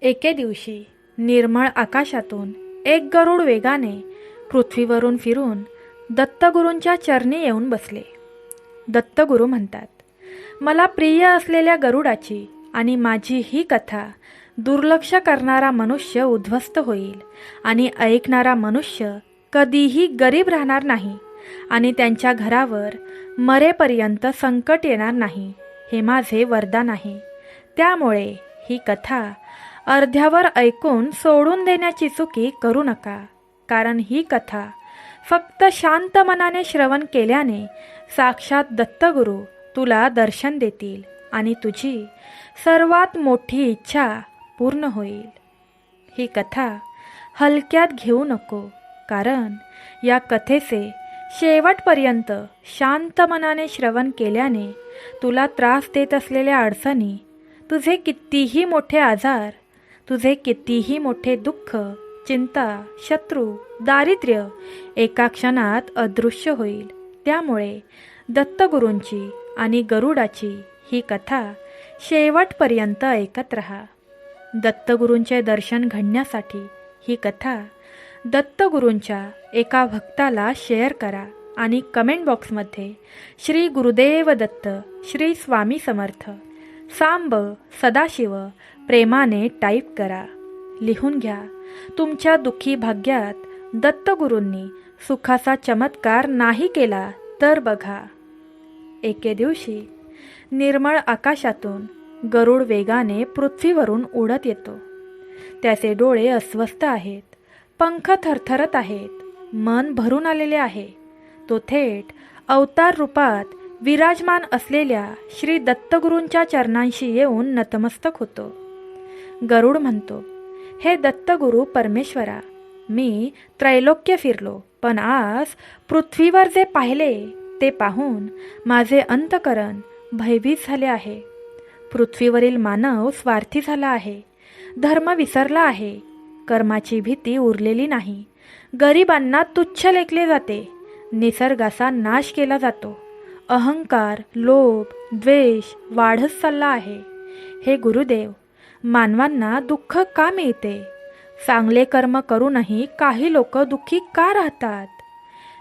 एके दिवशी निर्मळ आकाशातून एक गरुड वेगाने पृथ्वीवरून फिरून दत्तगुरूंच्या चरणी येऊन बसले. दत्तगुरू म्हणतात, मला प्रिय असलेल्या गरुडाची आणि माझी ही कथा दुर्लक्ष करणारा मनुष्य उद्ध्वस्त होईल आणि ऐकणारा मनुष्य कधीही गरीब राहणार नाही आणि त्यांच्या घरावर मरेपर्यंत संकट येणार नाही. हे माझे वरदान आहे. त्यामुळे ही कथा अर्ध्यावर ऐकून सोडून देण्याची चुकी करू नका, कारण ही कथा फक्त शांत मनाने श्रवण केल्याने साक्षात दत्तगुरू तुला दर्शन देतील आणि तुझी सर्वात मोठी इच्छा पूर्ण होईल. ही कथा हलक्यात घेऊ नको, कारण या कथेचे शेवटपर्यंत शांत मनाने श्रवण केल्याने तुला त्रास देत असलेल्या अडचणी, तुझे कितीही मोठे आजार, तुझे कितीही मोठे दुःख, चिंता, शत्रू, दारिद्र्य एका क्षणात अदृश्य होईल. त्यामुळे दत्तगुरूंची आणि गरुडाची ही कथा शेवटपर्यंत ऐकत रहा. दत्तगुरूंचे दर्शन घडण्यासाठी ही कथा दत्तगुरूंच्या एका भक्ताला शेअर करा आणि कमेंट बॉक्समध्ये श्री गुरुदेव दत्त, श्री स्वामी समर्थ, सांब, सदाशिव प्रेमाने टाईप करा. लिहून घ्या, तुमच्या दुःखी भाग्यात दत्तगुरूंनी सुखाचा चमत्कार नाही केला तर बघा. एके दिवशी निर्मळ आकाशातून गरुड वेगाने पृथ्वीवरून उडत येतो. त्याचे डोळे अस्वस्थ आहेत, पंख थरथरत आहेत, मन भरून आलेले आहे. तो थेट अवतार रूपात विराजमान असलेल्या श्री दत्तगुरूंच्या चरणांशी येऊन नतमस्तक होतो. गरुड म्हणतो, हे दत्तगुरू परमेश्वरा, मी त्रैलोक्य फिरलो, पण आज पृथ्वीवर जे पाहिले ते पाहून माझे अंतकरण भयभीत झाले आहे. पृथ्वीवरील मानव स्वार्थी झाला आहे, धर्म विसरला आहे, कर्माची भीती उरलेली नाही, गरिबांना तुच्छ लेखले जाते, निसर्गाचा नाश केला जातो, अहंकार, लोभ, द्वेष वाढत चालला आहे. हे गुरुदेव, मानवांना दुःख का मिळते? चांगले कर्म करूनही काही लोक दुःखी का राहतात?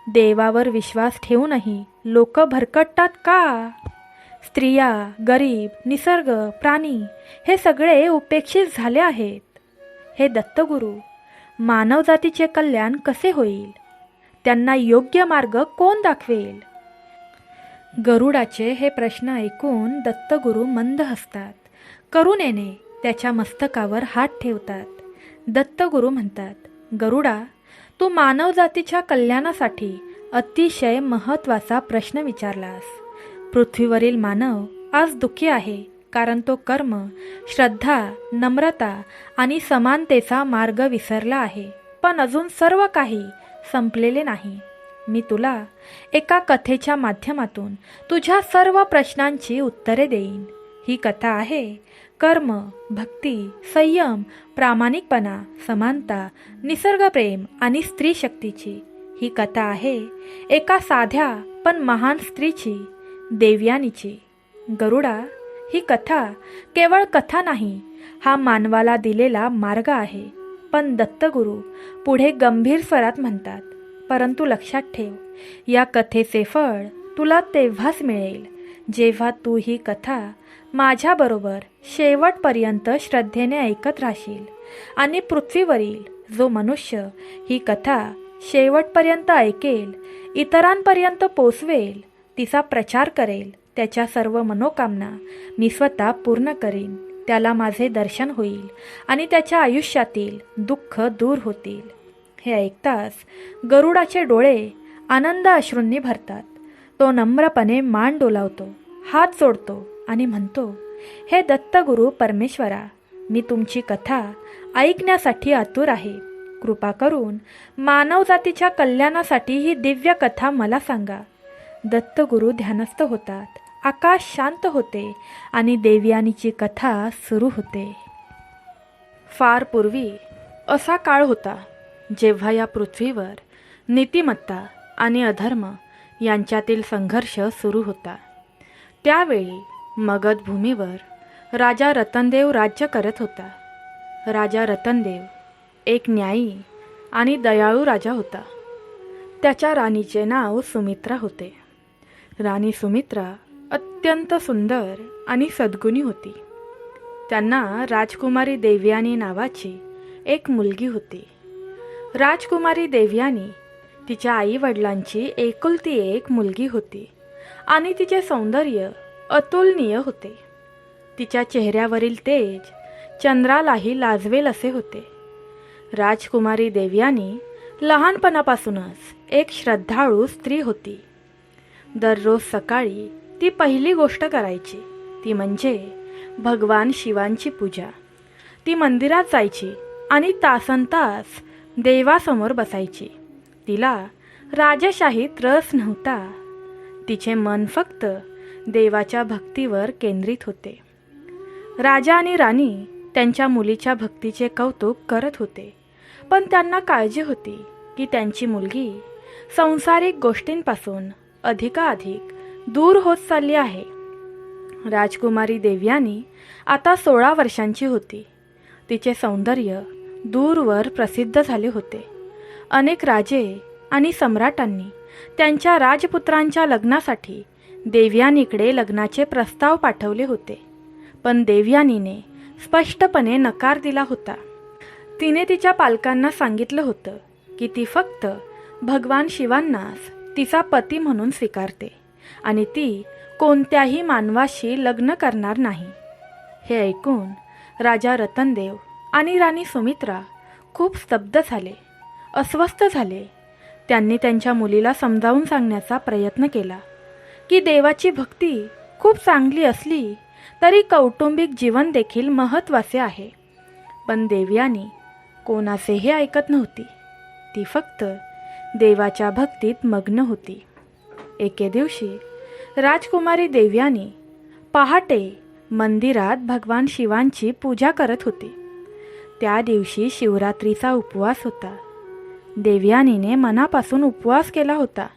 देवावर विश्वास ठेवूनही लोक भरकटतात का? स्त्रिया, गरीब, निसर्ग, प्राणी हे सगळे उपेक्षित झाले आहेत. हे दत्तगुरू, मानवजातीचे कल्याण कसे होईल? त्यांना योग्य मार्ग कोण दाखवेल? गरुडाचे हे प्रश्न ऐकून दत्तगुरू मंद हसतात. करुणेने त्याच्या मस्तकावर हात ठेवतात. दत्तगुरू म्हणतात, गरुडा, तू मानवजातीच्या कल्याणासाठी अतिशय महत्त्वाचा प्रश्न विचारलास. पृथ्वीवरील मानव आज दुःखी आहे, कारण तो कर्म, श्रद्धा, नम्रता आणि समानतेचा मार्ग विसरला आहे. पण अजून सर्व काही संपलेले नाही. मी तुला एका कथेच्या माध्यमातून तुझ्या सर्व प्रश्नांची उत्तरे देईन. ही कथा आहे कर्म, भक्ती, संयम, प्रामाणिकपणा, समानता, निसर्गप्रेम आणि स्त्री शक्तीची. ही कथा आहे एका साध्या पण महान स्त्रीची, देवयानीची. गरुडा, ही कथा केवळ कथा नाही, हा मानवाला दिलेला मार्ग आहे. पण दत्तगुरू पुढे गंभीर स्वरात म्हणतात, परंतु लक्षात ठेव, या कथेचे फळ तुला तेव्हाच मिळेल जेव्हा तू ही कथा माझ्याबरोबर शेवटपर्यंत श्रद्धेने ऐकत राहशील आणि पृथ्वीवरील जो मनुष्य ही कथा शेवटपर्यंत ऐकेल, इतरांपर्यंत पोचवेल, तिचा प्रचार करेल, त्याच्या सर्व मनोकामना मी स्वतः पूर्ण करीन. त्याला माझे दर्शन होईल आणि त्याच्या आयुष्यातील दुःख दूर होतील. हे ऐकताच गरुडाचे डोळे आनंद अश्रूंनी भरतात. तो नम्रपणे मान डोलावतो, हात जोडतो आणि म्हणतो, हे दत्तगुरू परमेश्वरा, मी तुमची कथा ऐकण्यासाठी आतुर आहे. कृपा करून मानवजातीच्या कल्याणासाठी ही दिव्य कथा मला सांगा. दत्तगुरू ध्यानस्थ होतात. आकाश शांत होते आणि देवयानीची कथा सुरू होते. फार पूर्वी असा काळ होता जेव्हा या पृथ्वीवर नीतिमत्ता आणि अधर्म यांच्यातील संघर्ष सुरू होता. त्यावेळी मगध भूमीवर राजा रतनदेव राज्य करत होता. राजा रतनदेव एक न्यायी आणि दयाळू राजा होता. त्याच्या राणीचे नाव सुमित्रा होते. राणी सुमित्रा अत्यंत सुंदर आणि सद्गुणी होती. त्यांना राजकुमारी देवयानी नावाची एक मुलगी होती. राजकुमारी देवयानी तिच्या आईवडिलांची एकुलती एक मुलगी होती आणि तिचे सौंदर्य अतुलनीय होते. तिच्या चेहऱ्यावरील तेज चंद्रालाही लाजवेल असे होते. राजकुमारी देवयानी लहानपणापासूनच एक श्रद्धाळू स्त्री होती. दररोज सकाळी ती पहिली गोष्ट करायची ती म्हणजे भगवान शिवांची पूजा. ती मंदिरात जायची आणि तासनतास देवासमोर बसायची. तिला राजशाहीत रस नव्हता. तिचे मन फक्त देवाच्या भक्तीवर केंद्रित होते. राजा आणि राणी त्यांच्या मुलीच्या भक्तीचे कौतुक करत होते, पण त्यांना काळजी होती की त्यांची मुलगी सांसारिक गोष्टींपासून अधिकाधिक दूर होत चालली आहे. राजकुमारी देवयानी आता 16 वर्षांची होती. तिचे सौंदर्य दूरवर प्रसिद्ध झाले होते. अनेक राजे आणि सम्राटांनी त्यांच्या राजपुत्रांच्या लग्नासाठी देवयानीकडे लग्नाचे प्रस्ताव पाठवले होते, पण देवयानीने स्पष्टपणे नकार दिला होता. तिने तिच्या पालकांना सांगितलं होतं की ती फक्त भगवान शिवांनाच तिचा पती म्हणून स्वीकारते आणि ती कोणत्याही मानवाशी लग्न करणार नाही. हे ऐकून राजा रतनदेव आणि राणी सुमित्रा खूप स्तब्ध झाले, अस्वस्थ झाले. त्यांनी त्यांच्या मुलीला समजावून सांगण्याचा प्रयत्न केला की देवाची भक्ती खूप चांगली असली तरी कौटुंबिक जीवन देखील महत्त्वाचे आहे. पण देवयानी कोणाचेही ऐकत नव्हती. ती फक्त देवाच्या भक्तीत मग्न होती. एके दिवशी राजकुमारी देवयानी पहाटे मंदिरात भगवान शिवांची पूजा करत होती. त्या दिवशी शिवरात्रीचा उपवास होता. देवयानीने मनापासून उपवास केला होता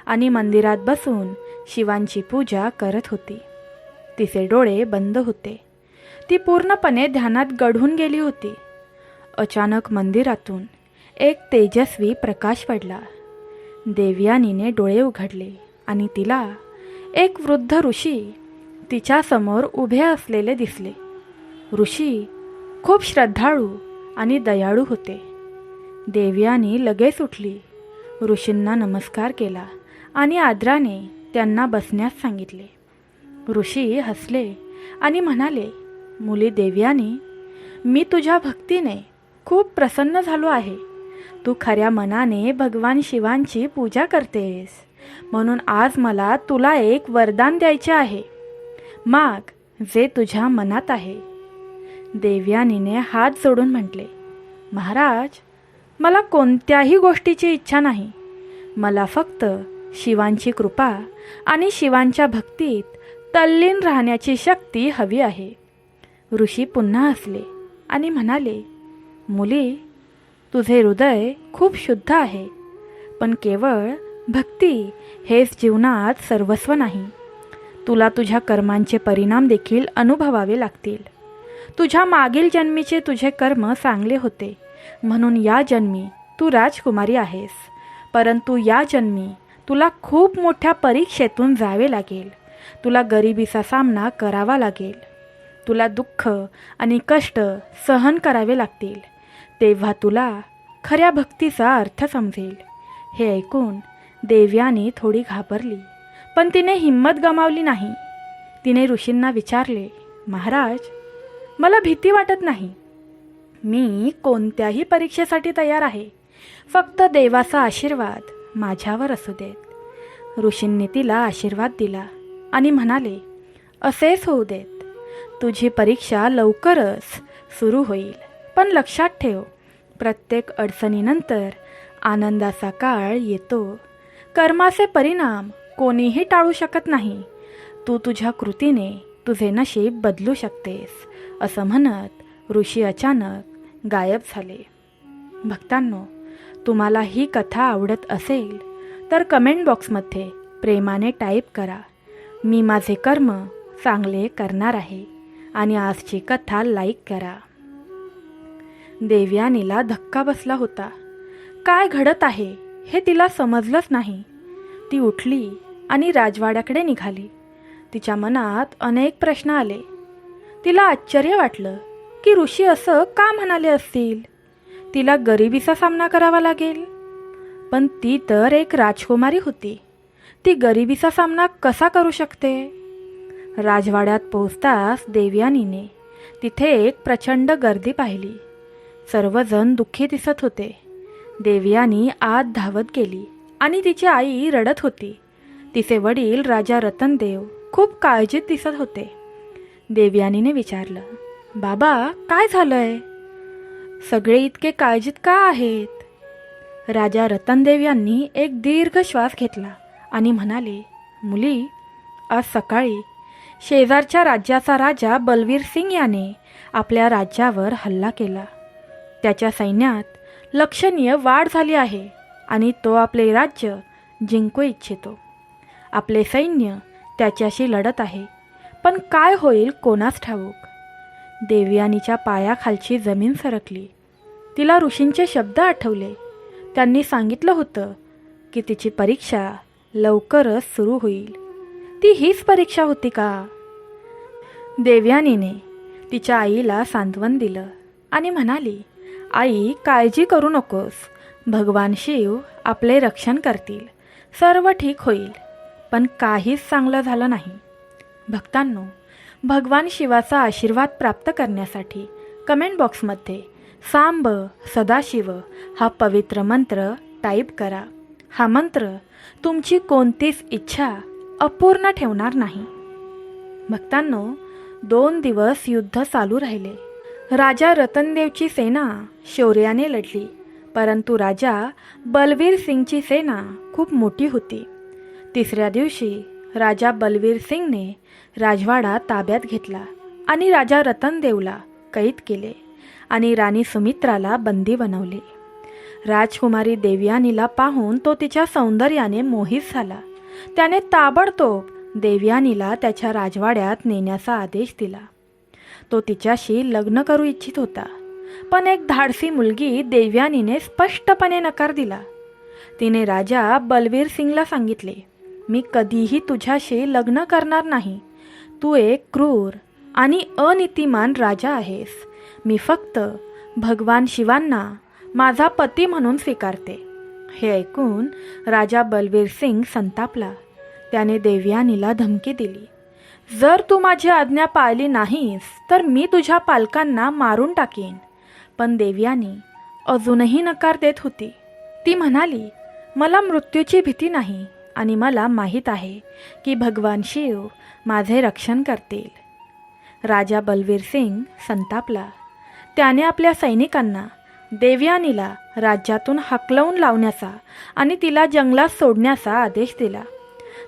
आणि मंदिरात बसून शिवांची पूजा करत होती. तिचे डोळे बंद होते. ती पूर्णपणे ध्यानात गढून गेली होती. अचानक मंदिरातून एक तेजस्वी प्रकाश पडला. देवयानीने डोळे उघडले आणि तिला एक वृद्ध ऋषी तिच्यासमोर उभे असलेले दिसले. ऋषी खूप श्रद्धाळू आणि दयाळू होते. देवयानी लगेच उठली, ऋषींना नमस्कार केला आणि आदराने त्यांना बसण्यास सांगितले. ऋषी हसले आणि म्हणाले, मुली देवयानी, मी तुझ्या भक्तीने खूप प्रसन्न झालो आहे. तू खऱ्या मनाने भगवान शिवांची पूजा करतेस, म्हणून आज मला तुला एक वरदान द्यायचे आहे. माग जे तुझ्या मनात आहे. देवयानीने हात जोडून म्हटले, महाराज, मला कोणत्याही गोष्टीची इच्छा नाही. मला फक्त शिवांची कृपा आणि शिवांच्या भक्तीत तल्लीन राहण्याची शक्ती हवी आहे. ऋषी पुन्हा हसले आणि म्हणाले, मुली, तुझे हृदय खूप शुद्ध आहे, पण केवळ भक्ती हेच जीवनात सर्वस्व नाही. तुला तुझ्या कर्मांचे परिणाम देखील अनुभवावे लागतील. तुझ्या मागील जन्मीचे तुझे कर्म चांगले होते, म्हणून या जन्मी तू राजकुमारी आहेस. परंतु या जन्मी तुला खूप मोठ्या परीक्षेतून जावे लागेल. तुला गरिबीचा सामना करावा लागेल. तुला दुःख आणि कष्ट सहन करावे लागतील. तेव्हा तुला खऱ्या भक्तीचा अर्थ समजेल. हे ऐकून देवयानी थोडी घाबरली, पण तिने हिंमत गमावली नाही. तिने ऋषींना विचारले, महाराज, मला भीती वाटत नाही. मी कोणत्याही परीक्षेसाठी तयार आहे. फक्त देवाचा आशीर्वाद माझ्यावर असू देत. ऋषींनी तिला आशीर्वाद दिला आणि म्हणाले, असेच होऊ देत. तुझी परीक्षा लवकरच सुरू होईल. पण लक्षात ठेव, प्रत्येक अडचणीनंतर आनंदाचा काळ येतो. कर्माचे परिणाम कोणीही टाळू शकत नाही. तू तुझ्या कृतीने तुझे नशीब बदलू शकतेस. असं म्हणत ऋषी अचानक गायब झाले. भक्तांनो, तुम्हाला ही कथा आवडत असेल तर कमेंट बॉक्समध्ये प्रेमाने टाईप करा, मी माझे कर्म चांगले करणार आहे, आणि आजची कथा लाईक करा. देवयानीला धक्का बसला होता. काय घडत आहे हे तिला समजलंच नाही. ती उठली आणि राजवाड्याकडे निघाली. तिच्या मनात अनेक प्रश्न आले. तिला आश्चर्य वाटलं की ऋषी असं का म्हणाले असतील. तिला गरिबीचा सामना करावा लागेल. पण ती तर एक राजकुमारी होती. ती गरिबीचा सामना कसा करू शकते. राजवाड्यात पोहोचताच देवयानीने तिथे एक प्रचंड गर्दी पाहिली. सर्वजण दुःखी दिसत होते. देवयानी आत धावत गेली आणि तिची आई रडत होती. तिचे वडील राजा रतनदेव खूप काळजीत दिसत होते. देवयानीने विचारलं, बाबा काय झालंय. सगळे इतके काळजीत का आहेत. राजा रतनदेव यांनी एक दीर्घ श्वास घेतला आणि म्हणाले, मुली, आज सकाळी शेजारच्या राज्याचा राजा बलवीर सिंग याने आपल्या राज्यावर हल्ला केला. त्याच्या सैन्यात लक्षणीय वाढ झाली आहे आणि तो आपले राज्य जिंकू इच्छितो. आपले सैन्य त्याच्याशी लढत आहे. पण काय होईल कोणास ठाऊक. देवयानीच्या पायाखालची जमीन सरकली. तिला ऋषींचे शब्द आठवले. त्यांनी सांगितलं होतं की तिची परीक्षा लवकरच सुरू होईल. ती हीच परीक्षा होती का. देवयानीने तिच्या आईला सांत्वन दिलं आणि म्हणाली, आई काळजी करू नकोस. भगवान शिव आपले रक्षण करतील. सर्व ठीक होईल. पण काहीच चांगलं झालं नाही. भक्तांनो, भगवान शिवाचा आशीर्वाद प्राप्त करण्यासाठी कमेंट बॉक्समध्ये सांब सदाशिव हा पवित्र मंत्र टाईप करा. हा मंत्र तुमची कोणतीच इच्छा अपूर्ण ठेवणार नाही. भक्तांनो, 2 दिवस युद्ध चालू राहिले. राजा रतनदेवची सेना शौर्याने लढली. परंतु राजा बलवीर सिंगची सेना खूप मोठी होती. 3ऱ्या दिवशी राजा बलवीर सिंगने राजवाडा ताब्यात घेतला आणि राजा रतनदेवला कैद केले आणि राणी सुमित्राला बंदी बनवले. राजकुमारी देवयानीला पाहून तो तिच्या सौंदर्याने मोहित झाला. त्याने ताबडतोब देवयानीला त्याच्या राजवाड्यात नेण्याचा आदेश दिला. तो तिच्याशी लग्न करू इच्छित होता. पण एक धाडसी मुलगी देवयानीने स्पष्टपणे नकार दिला. तिने राजा बलवीर सिंगला सांगितले, मी कधीही तुझ्याशी लग्न करणार नाही. तू एक क्रूर आणि अनीतिमान राजा आहेस. मी फक्त भगवान शिवांना माझा पती म्हणून स्वीकारते. हे ऐकून राजा बलवीर सिंग संतापला. त्याने देवयानीला धमकी दिली, जर तू माझी आज्ञा पाळली नाहीस तर मी तुझ्या पालकांना मारून टाकीन. पण देवयानी अजूनही नकार देत होती. ती म्हणाली, मला मृत्यूची भीती नाही आणि मला माहीत आहे की भगवान शिव माझे रक्षण करतील. राजा बलवीर सिंग संतापला. त्याने आपल्या सैनिकांना देवयानीला राज्यातून हाकलवून लावण्याचा आणि तिला जंगलात सोडण्याचा आदेश दिला.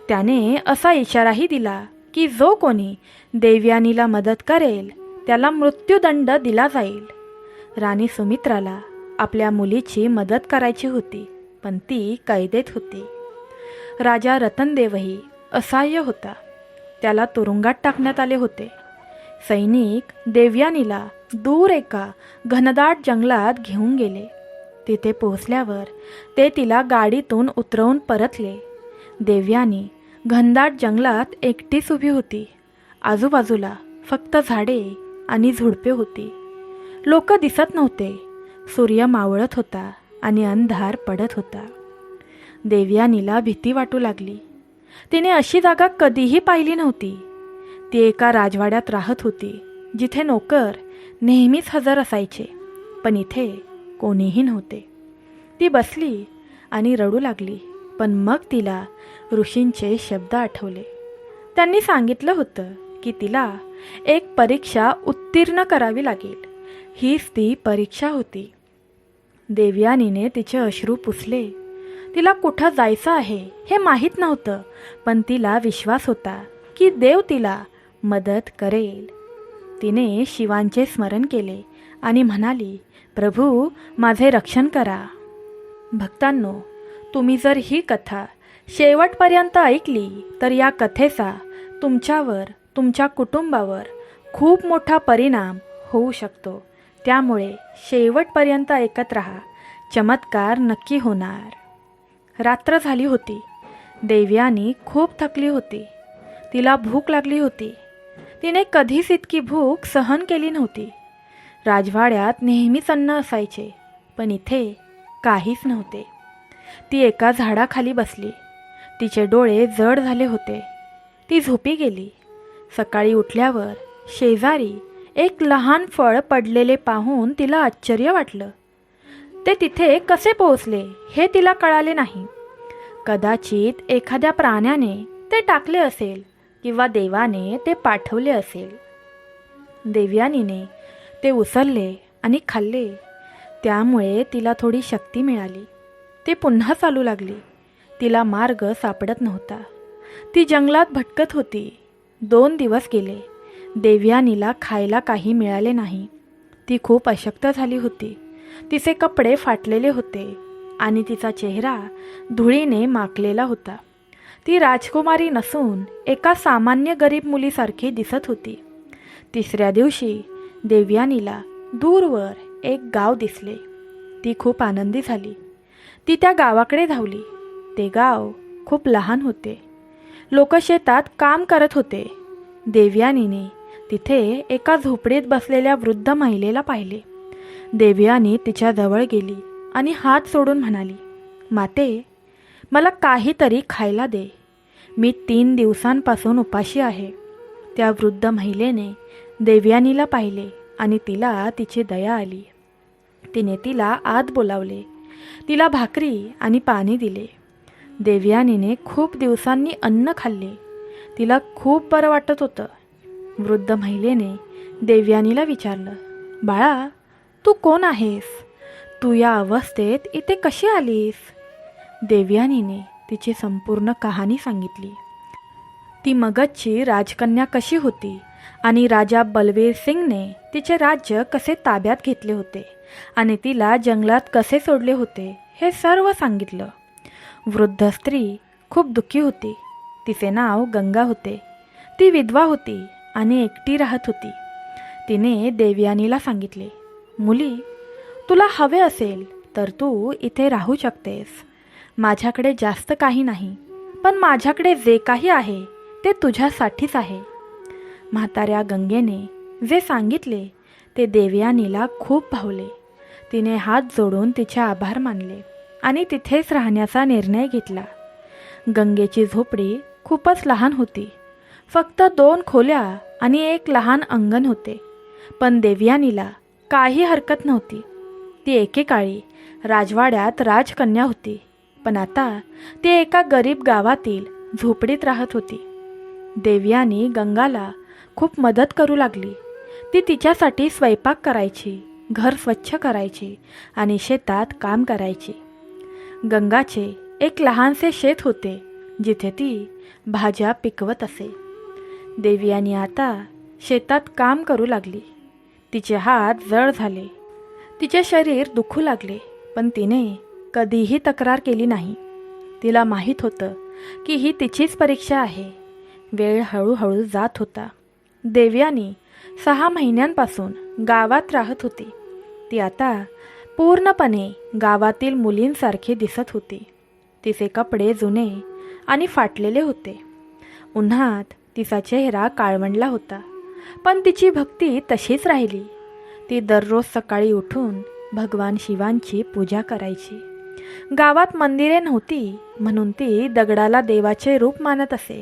त्याने असा इशाराही दिला की जो कोणी देवयानीला मदत करेल त्याला मृत्यूदंड दिला जाईल. राणी सुमित्राला आपल्या मुलीची मदत करायची होती, पण ती कैदेत होती. राजा रतनदेवही असहाय्य होता. त्याला तुरुंगात टाकण्यात आले होते. सैनिक देवयानीला दूर एका घनदाट जंगलात घेऊन गेले. तिथे पोहोचल्यावर ते तिला गाडीतून उतरवून परतले. देवयानी घनदाट जंगलात एकटीच उभी होती. आजूबाजूला फक्त झाडे आणि झुडपे होती. लोक दिसत नव्हते. सूर्य मावळत होता आणि अंधार पडत होता. देवयानीला भीती वाटू लागली. तिने अशी जागा कधीही पाहिली नव्हती. ती एका राजवाड्यात राहत होती जिथे नोकर नेहमीच हजर असायचे, पण इथे कोणीही नव्हते. ती बसली आणि रडू लागली. पण मग तिला ऋषींचे शब्द आठवले. त्यांनी सांगितलं होतं की तिला एक परीक्षा उत्तीर्ण करावी लागेल. हीच ती परीक्षा होती. देवयानीने तिचे अश्रू पुसले. तिला कुठं जायचं आहे हे माहीत नव्हतं, पण तिला विश्वास होता की देव तिला मदत करेल. तिने शिवांचे स्मरण केले आणि म्हणाली, प्रभू माझे रक्षण करा. भक्तांनो, तुम्ही जर ही कथा शेवटपर्यंत ऐकली तर या कथेचा तुमच्यावर, तुमच्या कुटुंबावर खूप मोठा परिणाम होऊ शकतो. त्यामुळे शेवटपर्यंत ऐकत राहा, चमत्कार नक्की होणार. रात्र झाली होती. देवयानी खूप थकली होती. तिला भूक लागली होती. तिने कधीच इतकी भूक सहन केली नव्हती. राजवाड्यात नेहमीच अन्न असायचे, पण इथे काहीच नव्हते. ती एका झाडाखाली बसली. तिचे डोळे जड झाले होते. ती झोपी गेली. सकाळी उठल्यावर शेजारी एक लहान फळ पडलेले पाहून तिला आश्चर्य वाटलं. ते तिथे कसे पोहोचले हे तिला कळाले नाही. कदाचित एखाद्या प्राण्याने ते टाकले असेल किंवा देवाने ते पाठवले असेल. देवयानीने ते उचलले आणि खाल्ले. त्यामुळे तिला थोडी शक्ती मिळाली. ती पुन्हा चालू लागली. तिला मार्ग सापडत नव्हता. ती जंगलात भटकत होती. 2 दिवस गेले. देवयानीला खायला काही मिळाले नाही. ती खूप अशक्त झाली होती. तिचे कपडे फाटलेले होते आणि तिचा चेहरा धुळीने माखलेला होता. ती राजकुमारी नसून एका सामान्य गरीब मुलीसारखी दिसत होती. 3ऱ्या दिवशी देवयानीला दूरवर एक गाव दिसले. ती खूप आनंदी झाली. ती त्या गावाकडे धावली. ते गाव खूप लहान होते. लोक शेतात काम करत होते. देवयानीने तिथे एका झोपडीत बसलेल्या वृद्ध महिलेला पाहिले. देवयानी तिच्या जवळ गेली आणि हात सोडून म्हणाली, माते, मला काहीतरी खायला दे. मी 3 दिवसांपासून उपाशी आहे. त्या वृद्ध महिलेने देवयानीला पाहिले आणि तिला तिची दया आली. तिने तिला आत बोलावले. तिला भाकरी आणि पाणी दिले. देवयानीने खूप दिवसांनी अन्न खाल्ले. तिला खूप बरं वाटत होतं. वृद्ध महिलेने देवयानीला विचारलं, बाळा, तू कोण आहेस? तू या अवस्थेत इथे कशी आलीस? देवयानीने तिची संपूर्ण कहाणी सांगितली. ती मगधची राजकन्या कशी होती आणि राजा बलवीर सिंगने तिचे राज्य कसे ताब्यात घेतले होते आणि तिला जंगलात कसे सोडले होते हे सर्व सांगितलं. वृद्ध स्त्री खूप दुःखी होती. तिचे नाव गंगा होते. ती विधवा होती आणि एकटी राहत होती. तिने देवयानीला सांगितले, मुली, तुला हवे असेल तर तू इथे राहू शकतेस. माझ्याकडे जास्त काही नाही, पण माझ्याकडे जे काही आहे ते तुझ्यासाठीच आहे. म्हाताऱ्या गंगेने जे सांगितले ते देवयानीला खूप भावले. तिने हात जोडून तिचे आभार मानले आणि तिथेच राहण्याचा निर्णय घेतला. गंगेची झोपडी खूपच लहान होती. फक्त 2 खोल्या आणि एक लहान अंगण होते. पण देवयानीला काही हरकत नव्हती. ती एकेकाळी राजवाड्यात राजकन्या होती, पण आता ती एका गरीब गावातील झोपडीत राहत होती. देवयानी गंगाला खूप मदत करू लागली. ती तिच्यासाठी स्वयंपाक करायची, घर स्वच्छ करायची आणि शेतात काम करायची. गंगाचे एक लहानसे शेत होते जिथे ती भाज्या पिकवत असे. देवयानी आता शेतात काम करू लागली. तिचे हात जड झाले. तिचे शरीर दुखू लागले, पण तिने कधीही तक्रार केली नाही. तिला माहीत होतं की ही तिचीच परीक्षा आहे. वेळ हळूहळू जात होता. देवयानी 6 महिन्यांपासून गावात राहत होती. ती आता पूर्णपणे गावातील मुलींसारखी दिसत होती. तिचे कपडे जुने आणि फाटलेले होते. उन्हात तिचा चेहरा काळवंडला होता, पण तिची भक्ती तशीच राहिली. ती दररोज सकाळी उठून भगवान शिवांची पूजा करायची. गावात मंदिरे नव्हती म्हणून ती दगडाला देवाचे रूप मानत असे.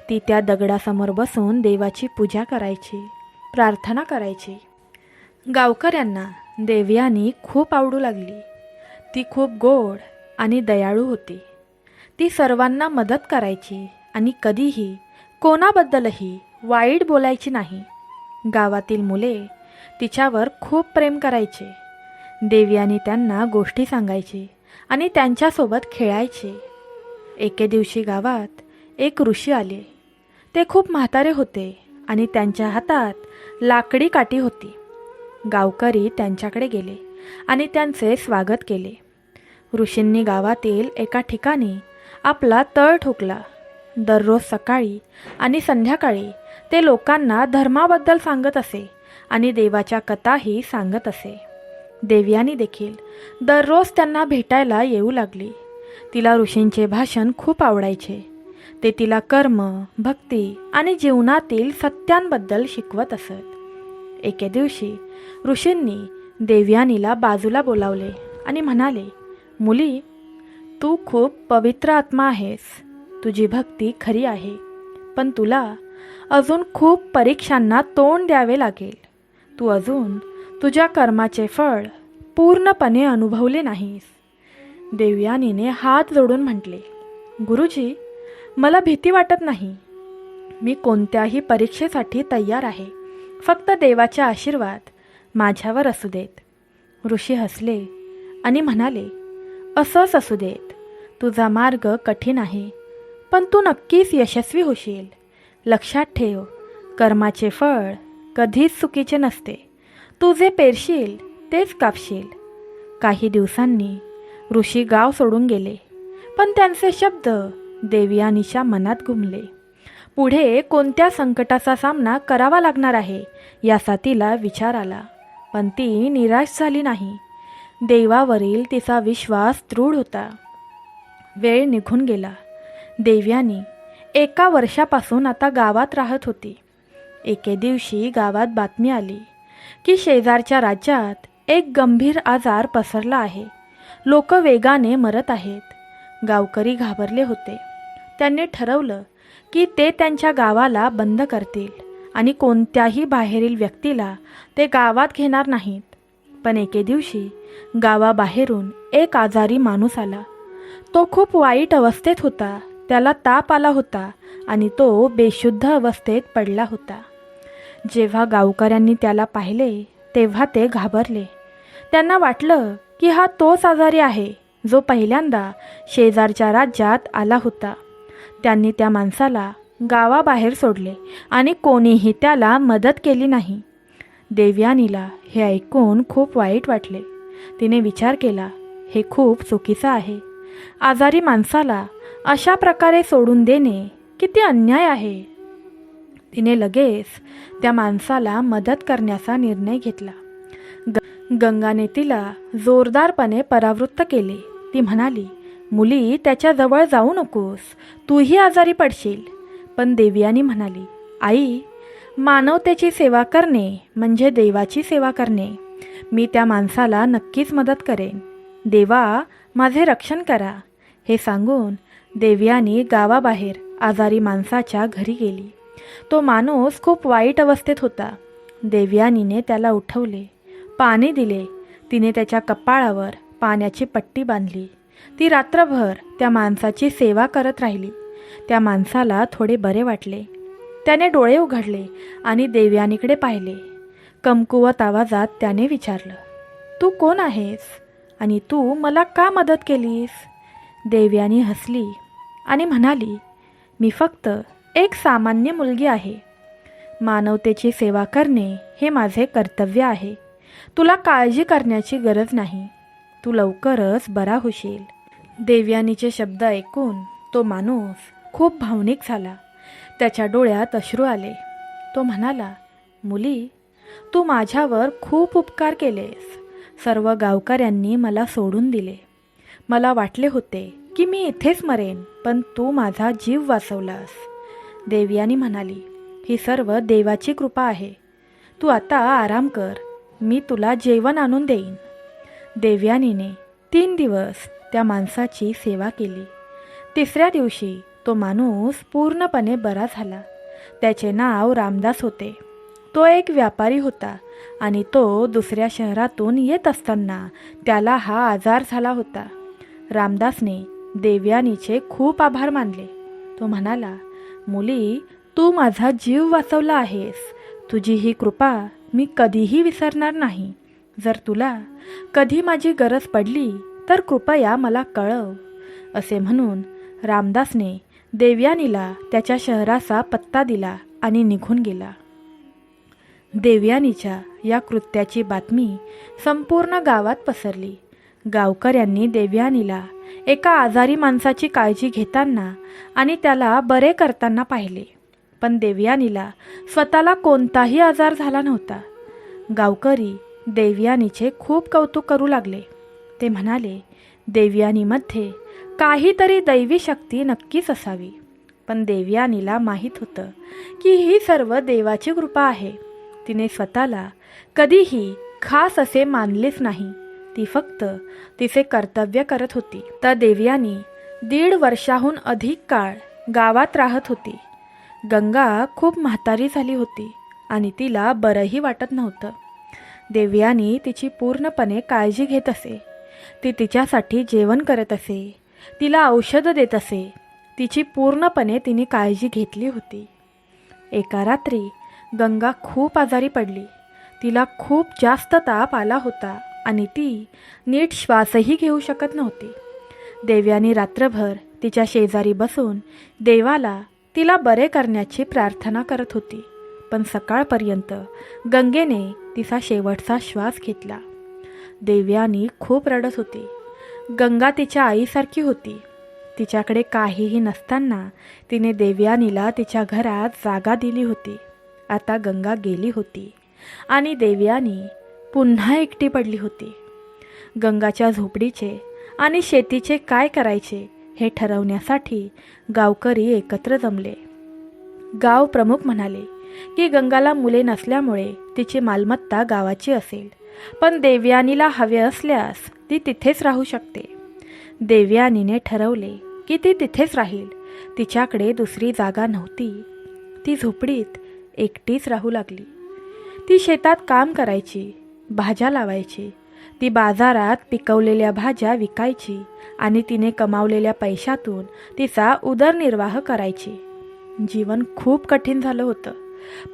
ती त्या दगडासमोर बसून देवाची पूजा करायची, प्रार्थना करायची. गावकऱ्यांना देवयानी खूप आवडू लागली. ती खूप गोड आणि दयाळू होती. ती सर्वांना मदत करायची आणि कधीही कोणाबद्दलही वाईट बोलायची नाही. गावातील मुले तिच्यावर खूप प्रेम करायचे. देवयानी त्यांना गोष्टी सांगायची आणि त्यांच्यासोबत खेळायचे. एके दिवशी गावात एक ऋषी आले. ते खूप म्हातारे होते आणि त्यांच्या हातात लाकडी काठी होती. गावकरी त्यांच्याकडे गेले आणि त्यांचे स्वागत केले. ऋषींनी गावातील एका ठिकाणी आपला तळ ठोकला. दररोज सकाळी आणि संध्याकाळी ते लोकांना धर्माबद्दल सांगत असे आणि देवाच्या कथाही सांगत असे. देवयानी देखील दररोज त्यांना भेटायला येऊ लागली. तिला ऋषींचे भाषण खूप आवडायचे. ते तिला कर्म, भक्ती आणि जीवनातील सत्यांबद्दल शिकवत असत. एके दिवशी ऋषींनी देवयानीला बाजूला बोलावले आणि म्हणाले, मुली, तू खूप पवित्र आत्मा आहेस. तुझी भक्ती खरी आहे, पण तुला अजून खूप परीक्षांना तोंड द्यावे लागेल. तू अजून तुझ्या कर्माचे फळ पूर्णपणे अनुभवले नाहीस. देवयानीने हात जोडून म्हटले, गुरुजी, मला भीती वाटत नाही. मी कोणत्याही परीक्षेसाठी तयार आहे. फक्त देवाचे आशीर्वाद माझ्यावर असू देत. ऋषी हसले आणि म्हणाले, असंच असू देत. तुझा मार्ग कठीण आहे, पण तू नक्कीच यशस्वी होशील. लक्षात ठेव, कर्माचे फळ कधीच चुकीचे नसते. तू जे पेरशील तेच कापशील. काही दिवसांनी ऋषी गाव सोडून गेले, पण त्यांचे शब्द देवयानीच्या मनात घुमले. पुढे कोणत्या संकटाचा सामना करावा लागणार आहे याचा तिला विचार आला, पण ती निराश झाली नाही. देवावरील तिचा विश्वास दृढ होता. वेळ निघून गेला. देवयानी 1 वर्षापासून आता गावात राहत होती. एके दिवशी गावात बातमी आली की शेजारच्या राज्यात एक गंभीर आजार पसरला आहे. लोक वेगाने मरत आहेत. गावकरी घाबरले होते. त्यांनी ठरवलं की ते त्यांच्या गावाला बंद करतील आणि कोणत्याही बाहेरील व्यक्तीला ते गावात घेणार नाहीत. पण एके दिवशी गावाबाहेरून एक आजारी माणूस आला. तो खूप वाईट अवस्थेत होता. त्याला ताप आला होता आणि तो बेशुद्ध अवस्थेत पडला होता. जेव्हा गावकऱ्यांनी त्याला पाहिले तेव्हा ते घाबरले. त्यांना वाटलं की हा तोच आजारी आहे जो पहिल्यांदा शेजारच्या राज्यात आला होता. त्यांनी त्या माणसाला गावाबाहेर सोडले आणि कोणीही त्याला मदत केली नाही. देवयानीला हे ऐकून खूप वाईट वाटले. तिने विचार केला, हे खूप चुकीचं आहे. आजारी माणसाला अशा प्रकारे सोडून देणे किती अन्याय आहे. तिने लगेच त्या माणसाला मदत करण्याचा निर्णय घेतला. गंगाने तिला जोरदारपणे परावृत्त केले. ती म्हणाली, मुली, त्याच्याजवळ जाऊ नकोस, तूही आजारी पडशील. पण देवयानी म्हणाली, आई, मानवतेची सेवा करणे म्हणजे देवाची सेवा करणे. मी त्या माणसाला नक्कीच मदत करेन. देवा, माझे रक्षण करा. हे सांगून देवयानी गावाबाहेर आजारी माणसाच्या घरी गेली. तो माणूस खूप वाईट अवस्थेत होता. देवयानीने त्याला उठवले, पाणी दिले. तिने त्याच्या कपाळावर पाण्याची पट्टी बांधली. ती रात्रभर त्या माणसाची सेवा करत राहिली. त्या माणसाला थोडे बरे वाटले. त्याने डोळे उघडले आणि देवयानीकडे पाहिले. कमकुवत आवाजात त्याने विचारलं, तू कोण आहेस आणि तू मला का मदत केलीस? देवयानी हसली आणि म्हणाली, मी फक्त एक सामान्य मुलगी आहे. मानवतेची सेवा करणे हे माझे कर्तव्य आहे. तुला काळजी करण्याची गरज नाही. तू लवकरच बरा होशील. देवयानीचे शब्द ऐकून तो माणूस खूप भावनिक झाला. त्याच्या डोळ्यात अश्रू आले. तो म्हणाला, मुली, तू माझ्यावर खूप उपकार केलेस. सर्व गावकऱ्यांनी मला सोडून दिले. मला वाटले होते की मी इथेच मरेन, पण तू माझा जीव वाचवलास. देवयानी म्हणाली, ही सर्व देवाची कृपा आहे. तू आता आराम कर. मी तुला जेवण आणून देईन. देवयानीने 3 दिवस त्या माणसाची सेवा केली. 3ऱ्या दिवशी तो माणूस पूर्णपणे बरा झाला. त्याचे नाव रामदास होते. तो एक व्यापारी होता आणि तो दुसऱ्या शहरातून येत असताना त्याला हा आजार झाला होता. रामदासने देवयानीचे खूप आभार मानले. तो म्हणाला, मुली, तू माझा जीव वाचवला आहेस. तुझी ही कृपा मी कधीही विसरणार नाही. जर तुला कधी माझी गरज पडली तर कृपया मला कळव. असे म्हणून रामदासने देवयानीला त्याच्या शहराचा पत्ता दिला आणि निघून गेला. देवयानीच्या या कृत्याची बातमी संपूर्ण गावात पसरली. गावकऱ्यांनी देवयानीला एका आजारी माणसाची काळजी घेताना आणि त्याला बरे करताना पाहिले. पण देवयानीला स्वतःला कोणताही आजार झाला नव्हता. गावकरी देवयानीचे खूप कौतुक करू लागले. ते म्हणाले, देवयानीमध्ये काहीतरी दैवी शक्ती नक्कीच असावी. पण देवयानीला माहीत होतं की ही सर्व देवाची कृपा आहे. तिने स्वतःला कधीही खास असे मानलेच नाही. ती फक्त तिचे कर्तव्य करत होती. तर देवयानी 1.5 वर्षाहून अधिक काळ गावात राहत होती. गंगा खूप म्हातारी झाली होती आणि तिला बरंही वाटत नव्हतं. देवयानी तिची पूर्णपणे काळजी घेत असे. ती तिच्यासाठी जेवण करत असे, तिला औषधं देत असे. तिची पूर्णपणे तिने काळजी घेतली होती. एका रात्री गंगा खूप आजारी पडली. तिला खूप जास्त ताप आला होता आणि ती नीट श्वासही घेऊ शकत नव्हती. देवयानी रात्रभर तिच्या शेजारी बसून देवाला तिला बरे करण्याची प्रार्थना करत होती. पण सकाळपर्यंत गंगेने तिचा शेवटचा श्वास घेतला. देवयानी खूप रडत होती. गंगा तिच्या आईसारखी होती. तिच्याकडे काहीही नसताना तिने देवयानीला तिच्या घरात जागा दिली होती. आता गंगा गेली होती आणि देवयानी पुन्हा एकटी पडली होती. गंगाच्या झोपडीचे आणि शेतीचे काय करायचे हे ठरवण्यासाठी गावकरी एकत्र जमले. गाव प्रमुख म्हणाले की गंगाला मुले नसल्यामुळे तिची मालमत्ता गावाची असेल, पण देवयानीला हवे असल्यास ती तिथेच राहू शकते. देवयानीने ठरवले की ती तिथेच राहील. तिच्याकडे दुसरी जागा नव्हती. ती झोपडीत एकटीच राहू लागली. ती शेतात काम करायची, भाज्या लावायची. ती बाजारात पिकवलेल्या भाज्या विकायची आणि तिने कमावलेल्या पैशातून तिचा उदरनिर्वाह करायची. जीवन खूप कठीण झालं होतं,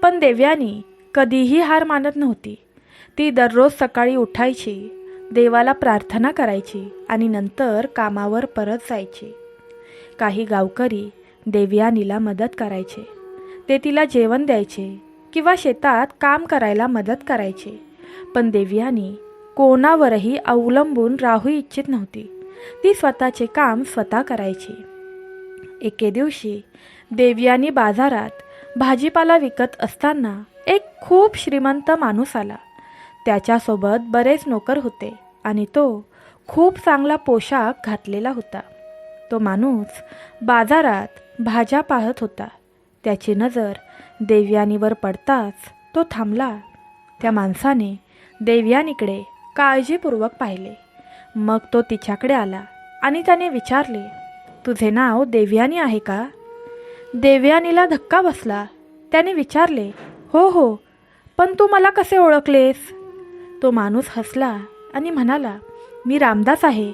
पण देवयानी कधीही हार मानत नव्हती. ती दररोज सकाळी उठायची, देवाला प्रार्थना करायची आणि नंतर कामावर परत जायची. काही गावकरी देवयानीला मदत करायचे. ते तिला जेवण द्यायचे किंवा शेतात काम करायला मदत करायचे. पण देवयानी कोणावरही अवलंबून राहू इच्छित नव्हती. ती स्वतःचे काम स्वतः करायची. एके दिवशी देवयानी बाजारात भाजीपाला विकत असताना एक खूप श्रीमंत माणूस आला. त्याच्यासोबत बरेच नोकर होते आणि तो खूप चांगला पोशाख घातलेला होता. तो माणूस बाजारात भाज्या पाहत होता. त्याची नजर देवयानीवर पडताच तो थांबला. त्या माणसाने देवयानीकडे काळजीपूर्वक पाहिले. मग तो तिच्याकडे आला आणि त्याने विचारले, तुझे नाव देवयानी आहे का? देवयानीला धक्का बसला. त्याने विचारले, हो हो, पण तू मला कसे ओळखलेस? तो माणूस हसला आणि म्हणाला, मी रामदास आहे.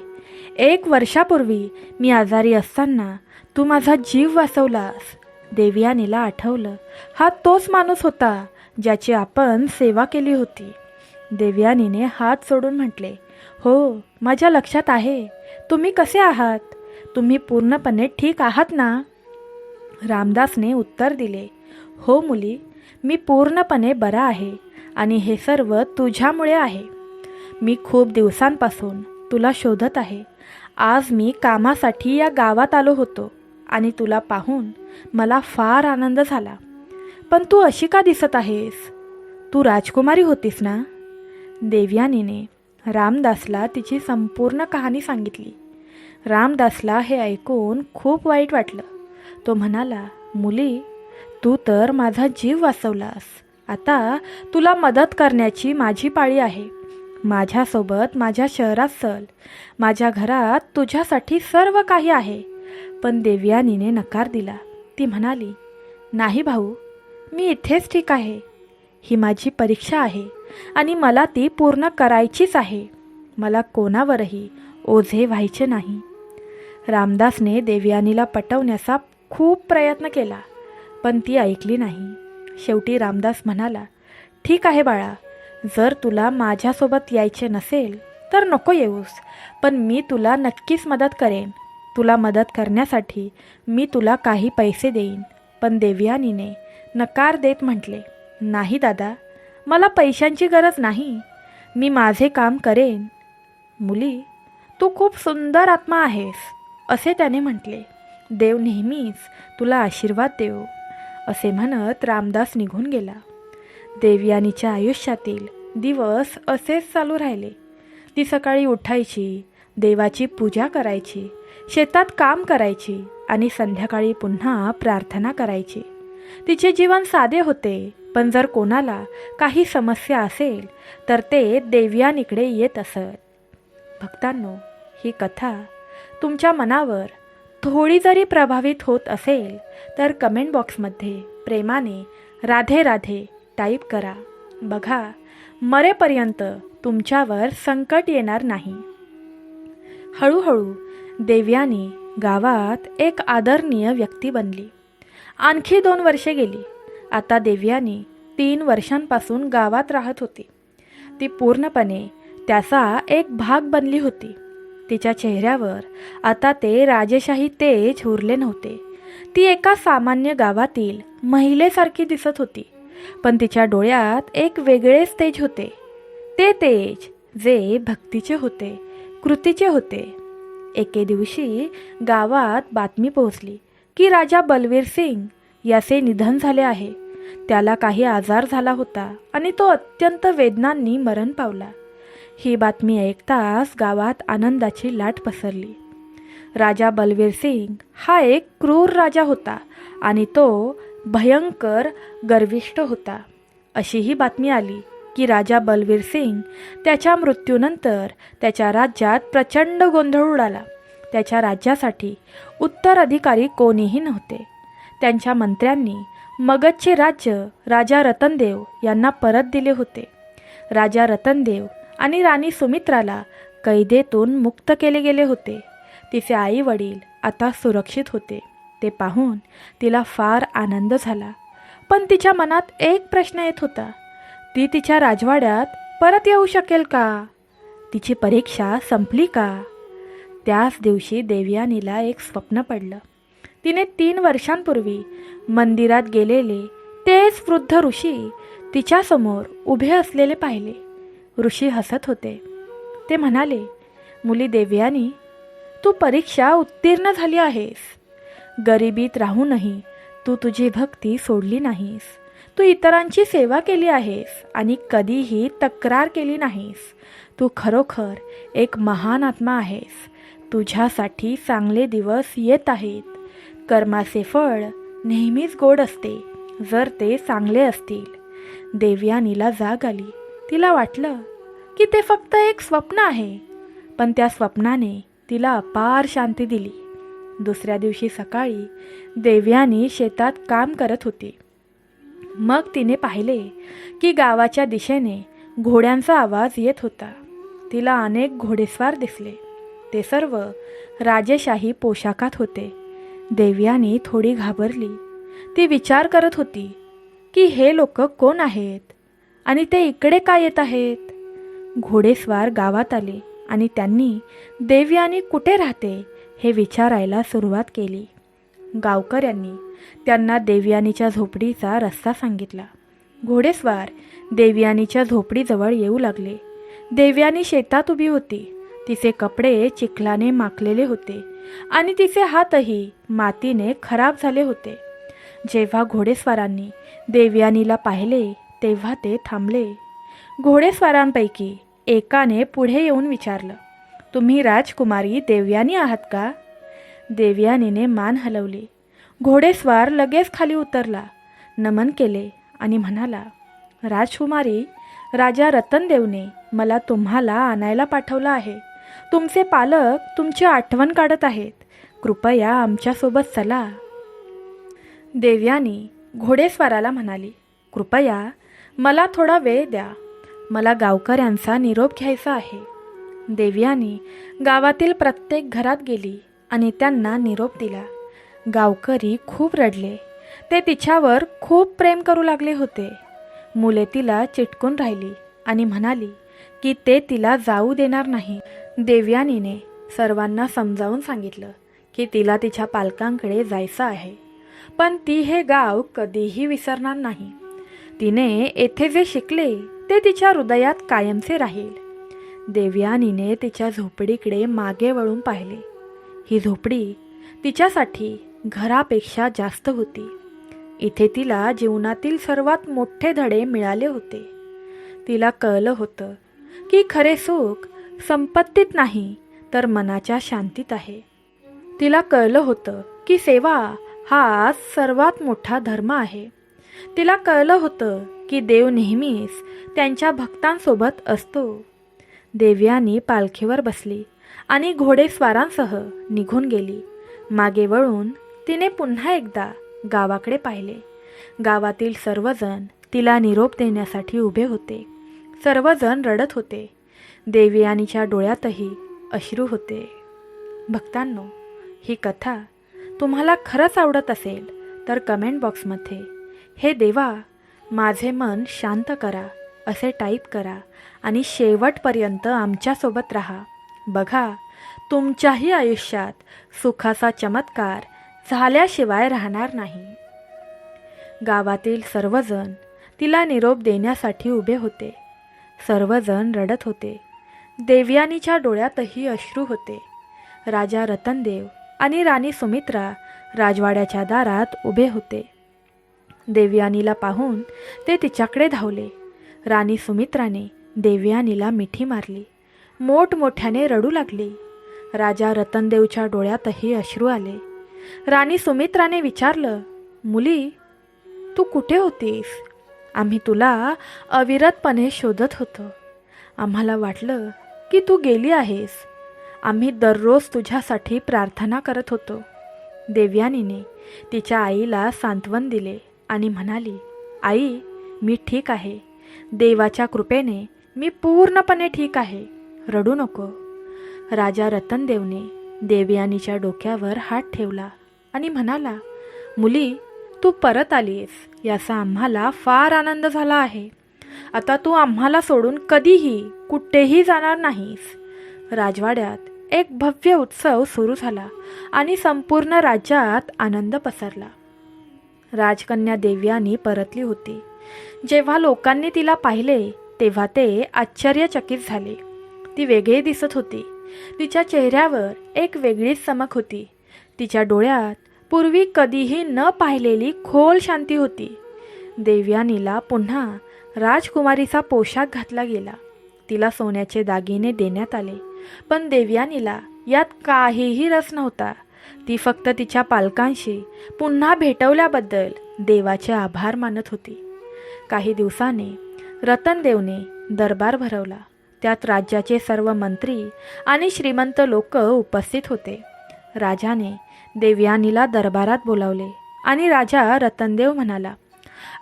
1 वर्षापूर्वी मी आजारी असताना तू माझा जीव वाचवलास. देवयानीला आठवलं, हा तोच माणूस होता ज्याची आपण सेवा केली होती. देवयानीने हात सोडून म्हटले, हो, माझ्या लक्षात आहे. तुम्ही कसे आहात? तुम्ही पूर्णपणे ठीक आहात ना? रामदासने उत्तर दिले, हो मुली, मी पूर्णपणे बरा आहे आणि हे सर्व तुझ्यामुळे आहे. मी खूप दिवसांपासून तुला शोधत आहे. आज मी कामासाठी या गावात आलो होतो आणि तुला पाहून मला फार आनंद झाला. पण तू अशी का दिसत आहेस? तू राजकुमारी होतीस ना? देवयानीने रामदासला तिची संपूर्ण कहाणी सांगितली. रामदासला हे ऐकून खूप वाईट वाटलं. तो म्हणाला, मुली, तू तर माझा जीव वाचवलास. आता तुला मदत करण्याची माझी पाळी आहे. माझ्यासोबत माझ्या शहरात चल. माझ्या घरात तुझ्यासाठी सर्व काही आहे. पण देवयानीने नकार दिला. ती म्हणाली, नाही भाऊ, मी इथेच ठीक आहे. ही माझी परीक्षा आहे आणि मला ती पूर्ण करायचीच आहे. मला कोणावरही ओझे व्हायचे नाही. रामदासने देवयानीला पटवण्याचा खूप प्रयत्न केला, पण ती ऐकली नाही. शेवटी रामदास म्हणाला, ठीक आहे बाळा, जर तुला माझ्यासोबत यायचे नसेल तर नको येऊस, पण मी तुला नक्कीच मदत करेन. तुला मदत करण्यासाठी मी तुला काही पैसे देईन. पण देवयानीने नकार देत म्हटले, नाही दादा, मला पैशांची गरज नाही. मी माझे काम करेन. मुली, तू खूप सुंदर आत्मा आहेस, असे त्याने म्हटले. देव नेहमीच तुला आशीर्वाद देवो. असे म्हणत रामदास निघून गेला. देवयानीच्या आयुष्यातील दिवस असेच चालू राहिले. ती सकाळी उठायची, देवाची पूजा करायची, शेतात काम करायची आणि संध्याकाळी पुन्हा प्रार्थना करायची. तिचे जीवन साधे होते, पण जर कोणाला काही समस्या असेल तर ते देवयानीकडे येत असत. भक्तांनो, ही कथा तुमच्या मनावर थोडी जरी प्रभावित होत असेल तर कमेंट बॉक्समध्ये प्रेमाने राधे राधे टाईप करा. बघा, मरेपर्यंत तुमच्यावर संकट येणार नाही. हळूहळू देवयानी गावात एक आदरणीय व्यक्ती बनली. आणखी 2 वर्षे गेली. आता देवयानी 3 वर्षांपासून गावात राहत होती. ती पूर्णपणे त्याचा एक भाग बनली होती. तिच्या चेहऱ्यावर आता ते राजेशाही तेज उरले नव्हते. ती एका सामान्य गावातील महिलेसारखी दिसत होती, पण तिच्या डोळ्यात एक वेगळेच तेज होते. ते तेज जे भक्तीचे होते, कृतीचे होते. एके दिवशी गावात बातमी पोहोचली की राजा बलवीर सिंग याचे निधन झाले आहे. त्याला काही आजार झाला होता आणि तो अत्यंत वेदनांनी मरण पावला. ही बातमी ऐकताच गावात आनंदाची लाट पसरली. राजा बलवीर सिंग हा एक क्रूर राजा होता आणि तो भयंकर गर्विष्ठ होता. अशी ही बातमी आली की राजा बलवीर सिंग त्याच्या मृत्यूनंतर त्याच्या राज्यात प्रचंड गोंधळ उडाला. त्याच्या राज्यासाठी उत्तराधिकारी कोणीही नव्हते. त्यांच्या मंत्र्यांनी मगधचे राज्य राजा रतनदेव यांना परत दिले होते. राजा रतनदेव आणि राणी सुमित्राला कैदेतून मुक्त केले गेले होते. तिचे आई वडील आता सुरक्षित होते. ते पाहून तिला फार आनंद झाला. पण तिच्या मनात एक प्रश्न येत होता. ती तिच्या राजवाड्यात परत येऊ शकेल का? तिची परीक्षा संपली का? त्याच दिवशी देवयानीला एक स्वप्न पडलं. तिने 3 वर्षांपूर्वी मंदिरात गेलेले तेच वृद्ध ऋषी तिच्यासमोर उभे असलेले पाहिले. ऋषी हसत होते. ते म्हणाले, मुली देवयानी, तू परीक्षा उत्तीर्ण झाली आहेस. गरिबीत राहूनही तू तुझी भक्ती सोडली नाहीस. तू इतरांची सेवा केली आहेस आणि कधीही तक्रार केली नाहीस. तू खरोखर एक महान आत्मा आहेस. तुझ्यासाठी चांगले दिवस येत आहेत. कर्माचे फळ नेहमीच गोड असते, जर ते चांगले असतील. देवयानीला जाग आली. तिला वाटलं की ते फक्त एक स्वप्न आहे, पण त्या स्वप्नाने तिला अपार शांती दिली. दुसऱ्या दिवशी सकाळी देवयानी शेतात काम करत होती. मग तिने पाहिले की गावाच्या दिशेने घोड्यांचा आवाज येत होता. तिला अनेक घोडेस्वार दिसले. ते सर्व राजेशाही पोशाखात होते. देवयानी थोडी घाबरली. ती विचार करत होती की हे लोक कोण आहेत आणि ते इकडे का येत आहेत. घोडेस्वार गावात आले आणि त्यांनी देवयानी कुठे राहते हे विचारायला सुरुवात केली. गावकऱ्यांनी त्यांना देवयानीच्या झोपडीचा रस्ता सांगितला. घोडेस्वार देवयानीच्या झोपडीजवळ येऊ लागले. देवयानी शेतात उभी होती. तिचे कपडे चिखलाने माखलेले होते आणि तिचे हातही मातीने खराब झाले होते. जेव्हा घोडेस्वारांनी देवयानीला पाहिले तेव्हा ते थांबले. घोडेस्वारांपैकी एकाने पुढे येऊन विचारलं, तुम्ही राजकुमारी देवयानी आहात का? देवयानीने मान हलवली. घोडेस्वार लगेच खाली उतरला, नमन केले आणि म्हणाला, राजकुमारी, राजा रतनदेवने मला तुम्हाला आणायला पाठवलं आहे. तुमचे पालक तुमची आठवण काढत आहेत. कृपया आमच्यासोबत चला. देवयानी घोडेस्वाराला म्हणाली, कृपया मला थोडा वेळ द्या. मला गावकऱ्यांचा निरोप घ्यायचा आहे. देवयानी गावातील प्रत्येक घरात गेली आणि त्यांना निरोप दिला. गावकरी खूप रडले. ते तिच्यावर खूप प्रेम करू लागले होते. मुले तिला चिटकून राहिली आणि म्हणाली की ते तिला जाऊ देणार नाही. देवयानीने सर्वांना समजावून सांगितलं की तिला तिच्या पालकांकडे जायचं आहे, पण ती हे गाव कधीही विसरणार नाही. तिने येथे जे शिकले ते तिच्या हृदयात कायमचे राहील. देवयानीने तिच्या झोपडीकडे मागे वळून पाहिले. ही झोपडी तिच्यासाठी घरापेक्षा जास्त होती. इथे तिला जीवनातील सर्वात मोठे धडे मिळाले होते. तिला कळलं होतं की खरे सुख संपत्तीत नाही तर मनाच्या शांतीत आहे. तिला कळलं होतं की सेवा हा सर्वात मोठा धर्म आहे. तिला कळलं होतं की देव नेहमीच त्यांच्या भक्तांसोबत असतो. देवयानी पालखीवर बसली आणि घोडेस्वारांसह निघून गेली. मागे वळून तिने पुन्हा एकदा गावाकडे पाहिले. गावातील सर्वजण तिला निरोप देण्यासाठी उभे होते. सर्वजण रडत होते. देवयानीच्या डोळ्यातही अश्रू होते. भक्तांनो, ही कथा तुम्हाला खरंच आवडत असेल तर कमेंट बॉक्समध्ये हे देवा माझे मन शांत करा असे टाईप करा आणि शेवटपर्यंत आमच्यासोबत राहा. बघा, तुमच्याही आयुष्यात सुखाचा चमत्कार झाल्याशिवाय राहणार नाही. गावातील सर्वजण तिला निरोप देण्यासाठी उभे होते. सर्वजण रडत होते. देवयानीच्या डोळ्यातही अश्रू होते. राजा रतनदेव आणि राणी सुमित्रा राजवाड्याच्या दारात उभे होते. देवयानीला पाहून ते तिच्याकडे धावले. राणी सुमित्राने देवयानीला मिठी मारली. मोठमोठ्याने रडू लागली. राजा रतनदेवच्या डोळ्यातही अश्रू आले. राणी सुमित्राने विचारलं, मुली, तू कुठे होतीस? आम्ही तुला अविरतपणे शोधत होतो. आम्हाला वाटलं की तू गेली आहेस. आम्ही दररोज तुझ्यासाठी प्रार्थना करत होतो. देवयानीने तिच्या आईला सांत्वन दिले आणि म्हणाली, आई, मी ठीक आहे. देवाच्या कृपेने मी पूर्णपणे ठीक आहे. रडू नको. राजा रतनदेवने देवयानीच्या डोक्यावर हात ठेवला आणि म्हणाला, मुली, तू परत आलीस याचा आम्हाला फार आनंद झाला आहे. आता तू आम्हाला सोडून कधीही कुठेही जाणार नाहीस. राजवाड्यात एक भव्य उत्सव सुरू झाला आणि संपूर्ण राज्यात आनंद पसरला. राजकन्या देवयानी परतली होती. जेव्हा लोकांनी तिला पाहिले तेव्हा ते आश्चर्यचकित झाले. ती वेगळी दिसत होती. तिच्या चेहऱ्यावर एक वेगळीच चमक होती. तिच्या डोळ्यात पूर्वी कधीही न पाहिलेली खोल शांती होती. देवयानीला पुन्हा राजकुमारीचा पोशाख घातला गेला. तिला सोन्याचे दागिने देण्यात आले. पण देवयानीला यात काहीही रस नव्हता. ती फक्त तिच्या पालकांशी पुन्हा भेटवल्याबद्दल देवाचे आभार मानत होती. काही दिवसांनी रतनदेवने दरबार भरवला. त्यात राज्याचे सर्व मंत्री आणि श्रीमंत लोक उपस्थित होते. राजाने देवयानीला दरबारात बोलावले आणि राजा रतनदेव म्हणाला,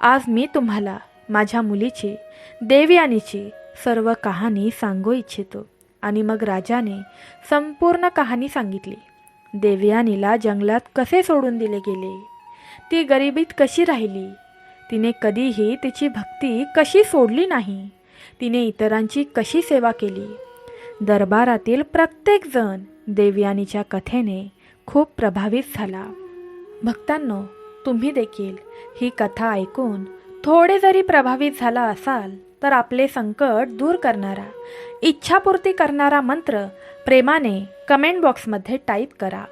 आज मी तुम्हाला माझ्या मुलीची, देवयानीची सर्व कहाणी सांगू इच्छितो. आणि मग राजाने संपूर्ण कहाणी सांगितली. देवयानीला जंगलात कसे सोडून दिले गेले, ती गरिबीत कशी राहिली, तिने कधीही तिची भक्ती कशी सोडली नाही, तिने इतरांची कशी सेवा केली. दरबारातील प्रत्येकजण देवयानीच्या कथेने खूप प्रभावित झाला. भक्तांनो, तुम्ही देखील ही कथा ऐकून थोडे जरी प्रभावित झाला असाल तर आपले संकट दूर करणारा, इच्छापूर्ती करणारा मंत्र प्रेमाने कमेंट बॉक्समध्ये टाईप करा.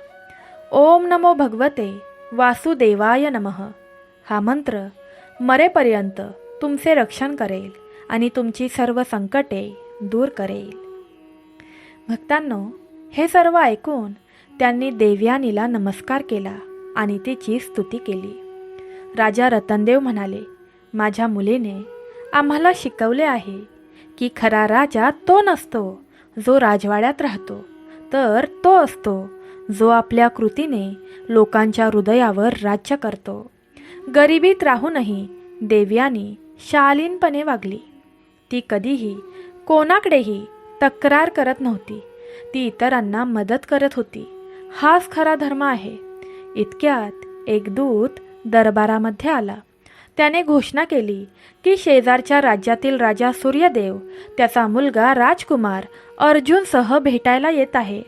ओम नमो भगवते वासुदेवाय नमः. हा मंत्र मरेपर्यंत तुमचे रक्षण करेल आणि तुमची सर्व संकटे दूर करेल. भक्तांनो, हे सर्व ऐकून त्यांनी देवयानीला नमस्कार केला आणि तिची स्तुती केली. राजा रतनदेव म्हणाले, माझ्या मुलीने आम्हाला शिकवले आहे की खरा राजा तो नसतो जो राजवाड्यात राहतो, तर तो असतो जो आपल्या कृतीने लोकांच्या हृदयावर राज्य करतो. गरिबीत राहूनही देवयानी शालीनपणे वागली. ती कधीही कोणाकडेही तक्रार करत नव्हती. ती इतरांना मदत करत होती. हाच खरा धर्म आहे. इतक्यात एक दूत दरबारामध्ये आला. त्याने घोषणा केली की शेजारच्या राज्यातील राजा सूर्यदेव त्याचा मुलगा राजकुमार अर्जुनसह भेटायला येत आहे.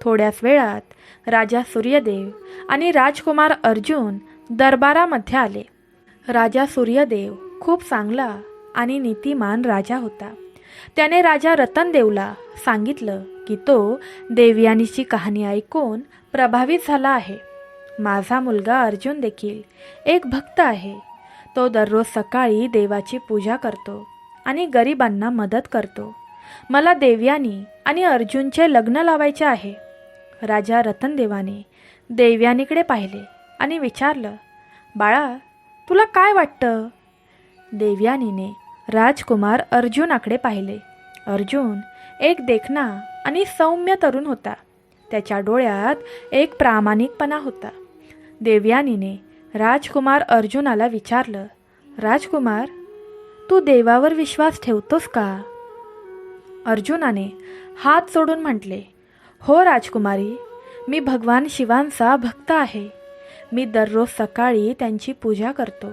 थोड्याच वेळात राजा सूर्यदेव आणि राजकुमार अर्जुन दरबारामध्ये आले. राजा सूर्यदेव खूप चांगला आणि नीतिमान राजा होता. त्याने राजा रतनदेवला सांगितलं की तो देवयानीची कहाणी ऐकून प्रभावित झाला आहे. माझा मुलगा अर्जुन देखील एक भक्त आहे. तो दररोज सकाळी देवाची पूजा करतो आणि गरिबांना मदत करतो. मला देवयानी आणि अर्जुनचे लग्न लावायचे आहे. राजा रतनदेवाने देवयानीकडे पाहिले आणि विचारलं, बाळा, तुला काय वाटतं? देवयानीने राजकुमार अर्जुनाकडे पाहिले. अर्जुन एक देखणा आणि सौम्य तरुण होता. त्याच्या डोळ्यात एक प्रामाणिकपणा होता. देवयानीने राजकुमार अर्जुनाला विचारलं, राजकुमार, तू देवावर विश्वास ठेवतोस का? अर्जुनाने हात जोडून म्हटले, हो राजकुमारी, मी भगवान शिवांचा भक्त आहे. मी दररोज सकाळी त्यांची पूजा करतो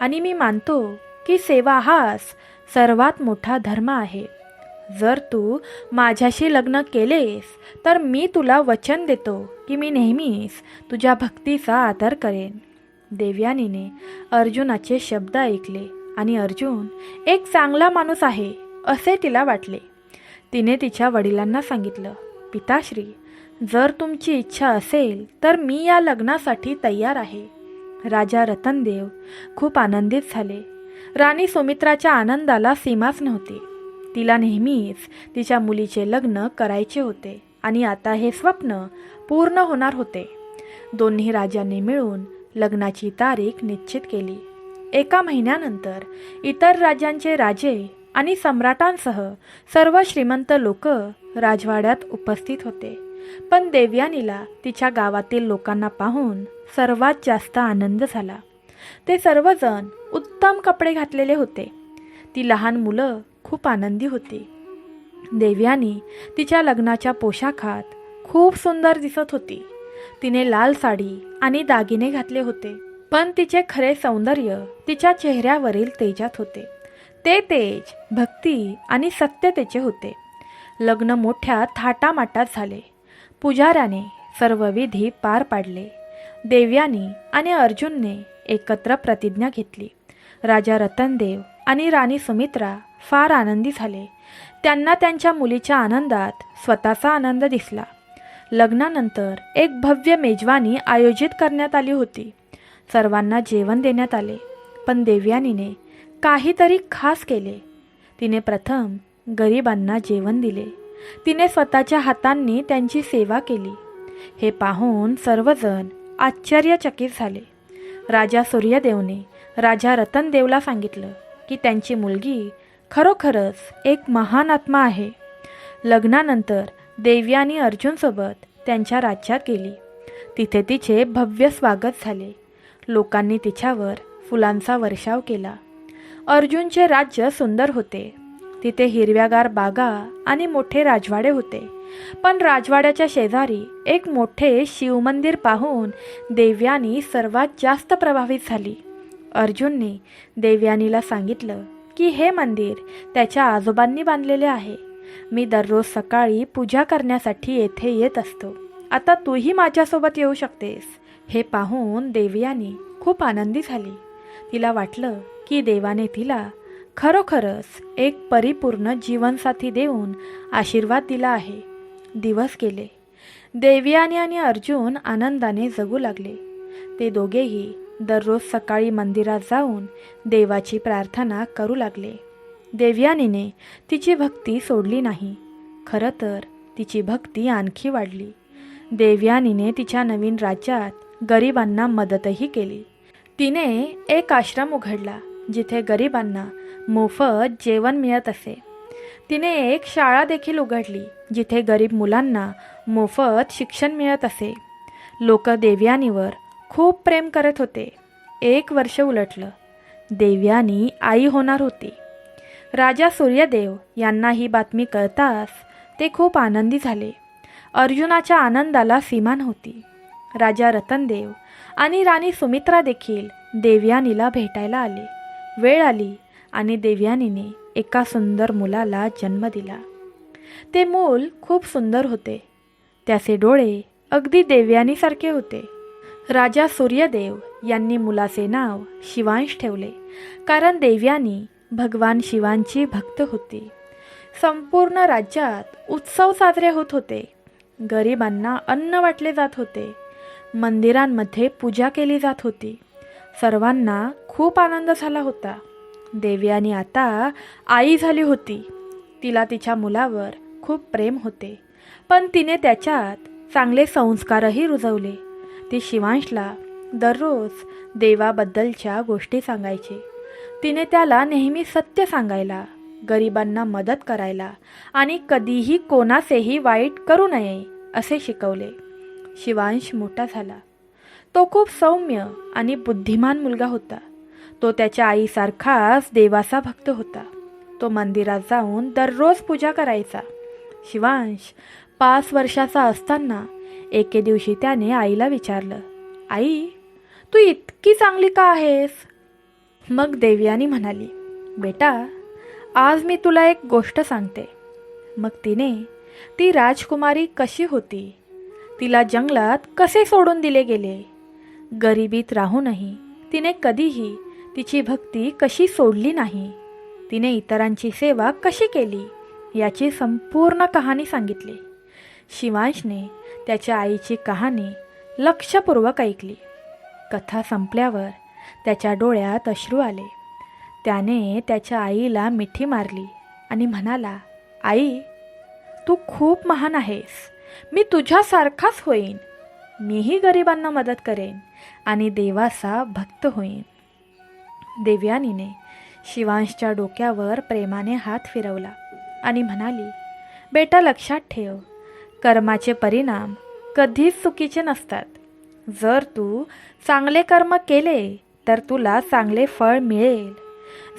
आणि मी मानतो की सेवा हाच सर्वात मोठा धर्म आहे. जर तू माझ्याशी लग्न केलेस तर मी तुला वचन देतो की मी नेहमीच तुझ्या भक्तीचा आदर करेन. देवयानीने अर्जुनाचे शब्द ऐकले आणि अर्जुन एक चांगला माणूस आहे असे तिला वाटले. तिने तिच्या वडिलांना सांगितलं, पिताश्री, जर तुमची इच्छा असेल तर मी या लग्नासाठी तयार आहे. राजा रतनदेव खूप आनंदित झाले. राणी सुमित्राच्या आनंदाला सीमाच नव्हती. तिला नेहमीच तिच्या मुलीचे लग्न करायचे होते आणि आता हे स्वप्न पूर्ण होणार होते. दोन्ही राजांनी मिळून लग्नाची तारीख निश्चित केली. 1 महिन्यानंतर इतर राज्यांचे राजे आणि सम्राटांसह सर्व श्रीमंत लोक राजवाड्यात उपस्थित होते. पण देवयानीला तिच्या गावातील लोकांना पाहून सर्वात जास्त आनंद झाला. ते सर्वजण उत्तम कपडे घातलेले होते. ती लहान मुलं खूप आनंदी होती. देवयानी तिच्या लग्नाच्या पोशाखात खूप सुंदर दिसत होती. तिने लाल साडी आणि दागिने घातले होते, पण तिचे खरे सौंदर्य तिच्या चेहऱ्यावरील तेजात होते. ते तेज भक्ती आणि सत्यतेचे होते. लग्न मोठ्या थाटामाटात झाले. पुजाऱ्याने सर्व विधी पार पाडले. देवयानी आणि अर्जुनने एकत्र प्रतिज्ञा घेतली. राजा रतनदेव आणि राणी सुमित्रा फार आनंदी झाले. त्यांना त्यांच्या मुलीच्या आनंदात स्वतःचा आनंद दिसला. लग्नानंतर एक भव्य मेजवानी आयोजित करण्यात आली होती. सर्वांना जेवण देण्यात आले. पण देवयानीने काहीतरी खास केले. तिने प्रथम गरिबांना जेवण दिले. तिने स्वतःच्या हातांनी त्यांची सेवा केली. हे पाहून सर्वजण आश्चर्यचकित झाले. राजा सूर्यदेवने राजा रतनदेवला सांगितलं की त्यांची मुलगी खरोखरच एक महान आत्मा आहे. लग्नानंतर देवयानी अर्जुनसोबत त्यांच्या राज्यात गेली. तिथे तिचे भव्य स्वागत झाले. लोकांनी तिच्यावर फुलांचा वर्षाव केला. अर्जुनचे राज्य सुंदर होते. तिथे हिरव्यागार बागा आणि मोठे राजवाडे होते. पण राजवाड्याच्या शेजारी एक मोठे शिवमंदिर पाहून देवयानी सर्वात जास्त प्रभावित झाली. अर्जुनने देवयानीला सांगितलं की हे मंदिर त्याच्या आजोबांनी बांधलेले आहे. मी दररोज सकाळी पूजा करण्यासाठी येथे येत असतो. आता तूही माझ्यासोबत येऊ शकतेस. हे पाहून देवयानी खूप आनंदी झाली. तिला वाटलं की देवाने तिला खरोखरच एक परिपूर्ण जीवनसाथी देऊन आशीर्वाद दिला आहे. दिवस गेले. देवयानी आणि अर्जुन आनंदाने जगू लागले. ते दोघेही दररोज सकाळी मंदिरात जाऊन देवाची प्रार्थना करू लागले. देवयानीने तिची भक्ती सोडली नाही. खरं तर तिची भक्ती आणखी वाढली. देवयानीने तिच्या नवीन राज्यात गरिबांना मदतही केली. तिने एक आश्रम उघडला जिथे गरिबांना मोफत जेवण मिळत असे. तिने एक शाळा देखील उघडली जिथे गरीब मुलांना मोफत शिक्षण मिळत असे. लोक देवयानीवर खूप प्रेम करत होते. 1 वर्ष उलटलं. देवयानी आई होणार होती. राजा सूर्यदेव यांना ही बातमी कळताच ते खूप आनंदी झाले. अर्जुनाच्या आनंदाला सीमा नव्हती. राजा रतनदेव आणि राणी सुमित्रा देखील देवयानीला भेटायला आले. वेळ आली आणि देवयानीने एका सुंदर मुलाला जन्म दिला. ते मूल खूप सुंदर होते. त्याचे डोळे अगदी देवयानीसारखे होते. राजा सूर्यदेव यांनी मुलाचे नाव शिवांश ठेवले, कारण देवयानी भगवान शिवांची भक्त होती. संपूर्ण राज्यात उत्सव साजरे होत होते. गरिबांना अन्न वाटले जात होते. मंदिरांमध्ये पूजा केली जात होती. सर्वांना खूप आनंद झाला होता. देवयानी आता आई झाली होती. तिला तिच्या मुलावर खूप प्रेम होते, पण तिने त्याच्यात चांगले संस्कारही रुजवले. ती शिवांशला दररोज देवाबद्दलच्या गोष्टी सांगायची. तिने त्याला नेहमी सत्य सांगायला, गरिबांना मदत करायला आणि कधीही कोणाचेही वाईट करू नये असे शिकवले. शिवांश मोठा झाला. तो खूप सौम्य आणि बुद्धिमान मुलगा होता. तो त्याच्या आईसारखाच देवाचा भक्त होता. तो मंदिरात जाऊन दररोज पूजा करायचा. शिवांश 5 वर्षाचा असताना एके दिवशी त्याने आईला विचारलं, आई, तू इतकी चांगली का आहेस? मग देवयानी म्हणाली, बेटा, आज मी तुला एक गोष्ट सांगते. मग तिने ती राजकुमारी कशी होती, तिला जंगलात कसे सोडून दिले गेले, गरिबीत राहूनही तिने कधीही तिची भक्ती कशी सोडली नाही, तिने इतरांची सेवा कशी केली, याची संपूर्ण कहाणी सांगितली. शिवांशने त्याच्या आईची कहाणी लक्षपूर्वक ऐकली. कथा संपल्यावर त्याच्या डोळ्यात अश्रू आले. त्याने त्याच्या आईला मिठी मारली आणि म्हणाला, आई, तू खूप महान आहेस. मी तुझ्यासारखाच होईन. मीही गरिबांना मदत करेन आणि देवाचा भक्त होईन. देवयानीने शिवांशच्या डोक्यावर प्रेमाने हात फिरवला आणि म्हणाली, बेटा, लक्षात ठेव, कर्माचे परिणाम कधीच चुकीचे नसतात. जर तू चांगले कर्म केले तर तुला चांगले फळ मिळेल.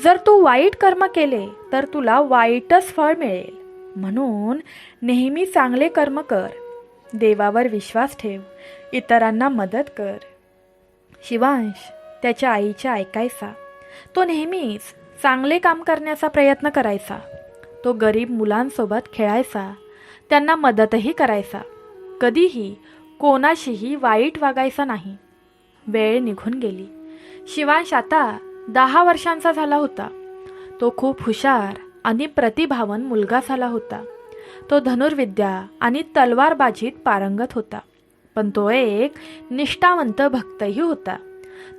जर तू वाईट कर्म केले तर तुला वाईटच फळ मिळेल. म्हणून नेहमी चांगले कर्म कर, देवावर विश्वास ठेव, इतरांना मदत कर. शिवांश त्याच्या आईचे ऐकायचा. तो नेहमीच चांगले काम करण्याचा प्रयत्न करायचा. तो गरीब मुलांसोबत खेळायचा, त्यांना मदतही करायचा. कधीही कोणाशीही वाईट वागायचा नाही. वेळ निघून गेली. शिवांश आता 10 वर्षांचा झाला होता. तो खूप हुशार आणि प्रतिभावान मुलगा झाला होता. तो धनुर्विद्या आणि तलवारबाजीत पारंगत होता. पण तो एक निष्ठावंत भक्तही होता.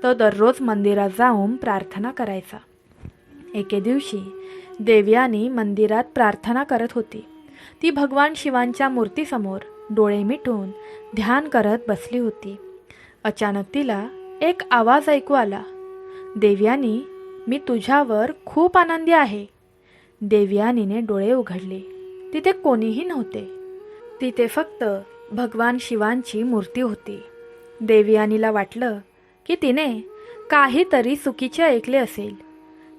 तो दररोज मंदिरात जाऊन प्रार्थना करायचा. एके दिवशी देवयानी मंदिरात प्रार्थना करत होती. ती भगवान शिवांच्या मूर्तीसमोर डोळे मिटून ध्यान करत बसली होती. अचानक तिला एक आवाज ऐकू आला, देवयानी, मी तुझ्यावर खूप आनंदी आहे. देवयानीने डोळे उघडले. तिथे कोणीही नव्हते. तिथे फक्त भगवान शिवांची मूर्ती होती. देवयानीला वाटलं की तिने काहीतरी चुकीचे ऐकले असेल.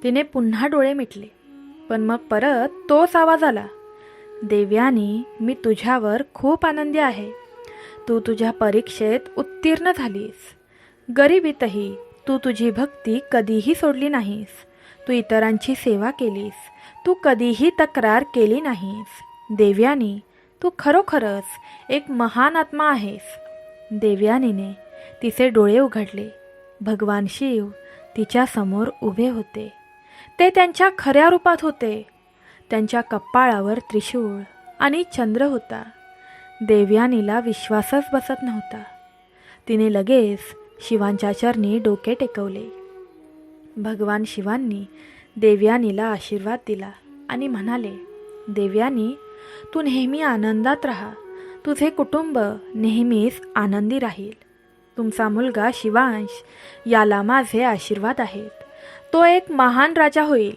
तिने पुन्हा डोळे मिटले, पण मग परत तोच आवाज आला, देवयानी, मी तुझ्यावर खूप आनंदी आहे. तू तुझ्या परीक्षेत उत्तीर्ण झालीस. गरिबीतही तू तुझी भक्ती कधीही सोडली नाहीस. तू इतरांची सेवा केलीस. तू कधीही तक्रार केली नाहीस. देवयानी, तू खरोखरच एक महान आत्मा आहेस. देवयानीने तिचे डोळे उघडले. भगवान शिव तिच्यासमोर उभे होते. ते त्यांच्या खऱ्या रूपात होते. त्यांच्या कपाळावर त्रिशूळ आणि चंद्र होता. देवयानीला विश्वासच बसत नव्हता. तिने लगेच शिवांच्या चरणी डोके टेकवले. भगवान शिवांनी देवयानीला आशीर्वाद दिला आणि म्हणाले, देवयानी, तू नेहमी आनंदात राहा. तुझे कुटुंब नेहमीच आनंदी राहील. तुमचा मुलगा शिवांश याला माझे आशीर्वाद आहेत. तो एक महान राजा होईल.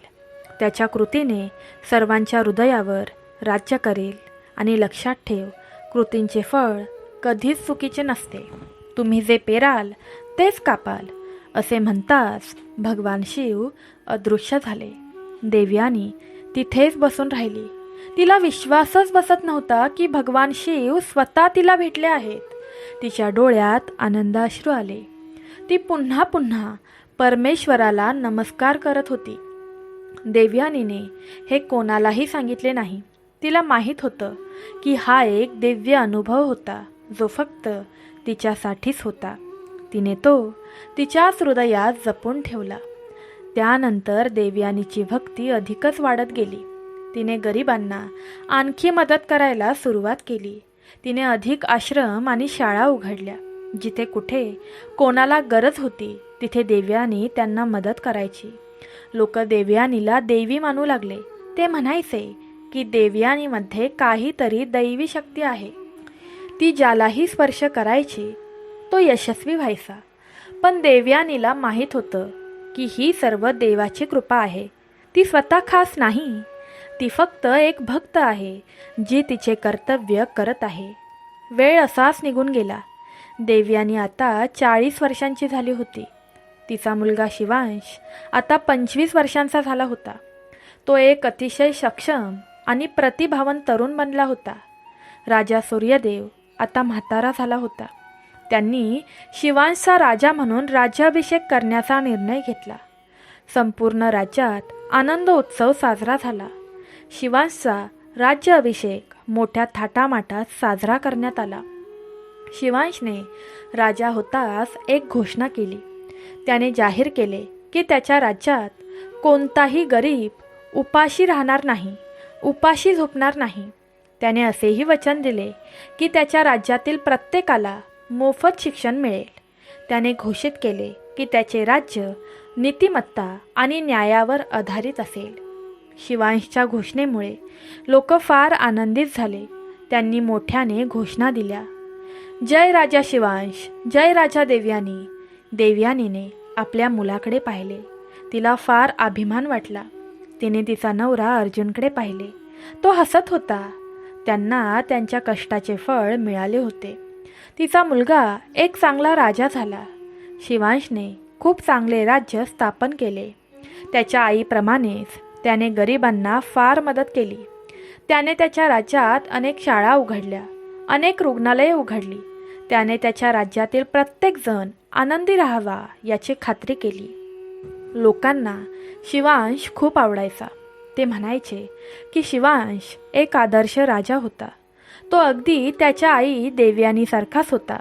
त्याच्या कृतीने सर्वांच्या हृदयावर राज्य करेल. आणि लक्षात ठेव, कृतींचे फळ कधीच चुकीचे नसते. तुम्ही जे पेराल तेच कापाल, असे म्हणताच भगवान शिव अदृश्य झाले. देवयानी तिथेच बसून राहिली. तिला विश्वासच बसत नव्हता की भगवान शिव स्वतः तिला भेटले आहेत. तिच्या डोळ्यात आनंदाश्रू आले. ती पुन्हा पुन्हा परमेश्वराला नमस्कार करत होती. देवयानीने हे कोणालाही सांगितले नाही. तिला माहीत होतं की हा एक दिव्य अनुभव होता, जो फक्त तिच्यासाठीच होता. तिने तो तिच्याच हृदयात जपून ठेवला. त्यानंतर देवयानीची भक्ती अधिकच वाढत गेली. तिने गरिबांना आणखी मदत करायला सुरुवात केली. तिने अधिक आश्रम आणि शाळा उघडल्या. जिथे कुठे कोणाला गरज होती तिथे देवयानी त्यांना मदत करायची. लोक देवयानीला देवी मानू लागले. ते म्हणायचे की देवयानीमध्ये काहीतरी दैवी शक्ती आहे. ती ज्यालाही स्पर्श करायची तो यशस्वी व्हायचा. पण देवयानीला माहीत होतं की ही सर्व देवाची कृपा आहे. ती स्वतः खास नाही. ती फक्त एक भक्त आहे जी तिचे कर्तव्य करत आहे. वेळ असाच निघून गेला. देवयानी आता 40 वर्षांची झाली होती. तिचा मुलगा शिवांश आता 25 वर्षांचा झाला होता. तो एक अतिशय सक्षम आणि प्रतिभावान तरुण बनला होता. राजा सूर्यदेव आता म्हातारा झाला होता. त्यांनी शिवांशचा राजा म्हणून राज्याभिषेक करण्याचा निर्णय घेतला. संपूर्ण राज्यात आनंद उत्सव साजरा झाला. शिवांशचा राज्याभिषेक मोठ्या थाटामाटात साजरा करण्यात आला. शिवांशने राजा होताच एक घोषणा केली. त्याने जाहीर केले की त्याच्या राज्यात कोणताही गरीब उपाशी राहणार नाही, उपाशी झोपणार नाही. त्याने असेही वचन दिले की त्याच्या राज्यातील प्रत्येकाला मोफत शिक्षण मिळेल. त्याने घोषित केले की त्याचे राज्य नीतिमत्ता आणि न्यायावर आधारित असेल. शिवांशच्या घोषणेमुळे लोक फार आनंदित झाले. त्यांनी मोठ्याने घोषणा दिल्या, जय राजा शिवांश, जय राजा देवयानी. देवयानीने आपल्या मुलाकडे पाहिले. तिला फार अभिमान वाटला. तिने तिचा नवरा अर्जुनकडे पाहिले. तो हसत होता. त्यांना त्यांच्या कष्टाचे फळ मिळाले होते. तिचा मुलगा एक चांगला राजा झाला. शिवांशने खूप चांगले राज्य स्थापन केले. त्याच्या आईप्रमाणेच त्याने गरिबांना फार मदत केली. त्याने त्याच्या राज्यात अनेक शाळा उघडल्या, अनेक रुग्णालये उघडली. त्याने त्याच्या राज्यातील प्रत्येकजण आनंदी राहावा याची खात्री केली. लोकांना शिवांश खूप आवडायचा. ते म्हणायचे की शिवांश एक आदर्श राजा होता. तो अगदी त्याच्या आई देवयानीसारखाच होता.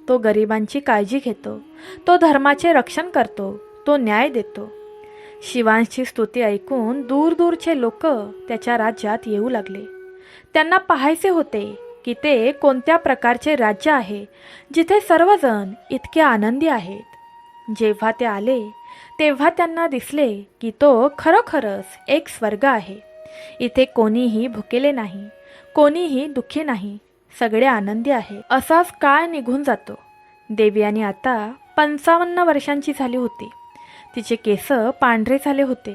तो गरिबांची काळजी घेतो, तो धर्माचे रक्षण करतो, तो न्याय देतो. शिवांशची स्तुती ऐकून दूरदूरचे लोक त्याच्या राज्यात येऊ लागले. त्यांना पाहायचे होते की ते कोणत्या प्रकारचे राज्य आहे जिथे सर्वजण इतके आनंदी आहेत. जेव्हा ते आले तेव्हा त्यांना दिसले की तो खरोखरच एक स्वर्ग आहे. इथे कोणीही भुकेले नाही, कोणीही दुःखी नाही, सगळे आनंदी आहे. असाच काळ निघून जातो. देवयानी आता 55 वर्षांची झाली होती. तिचे केस पांढरे झाले होते.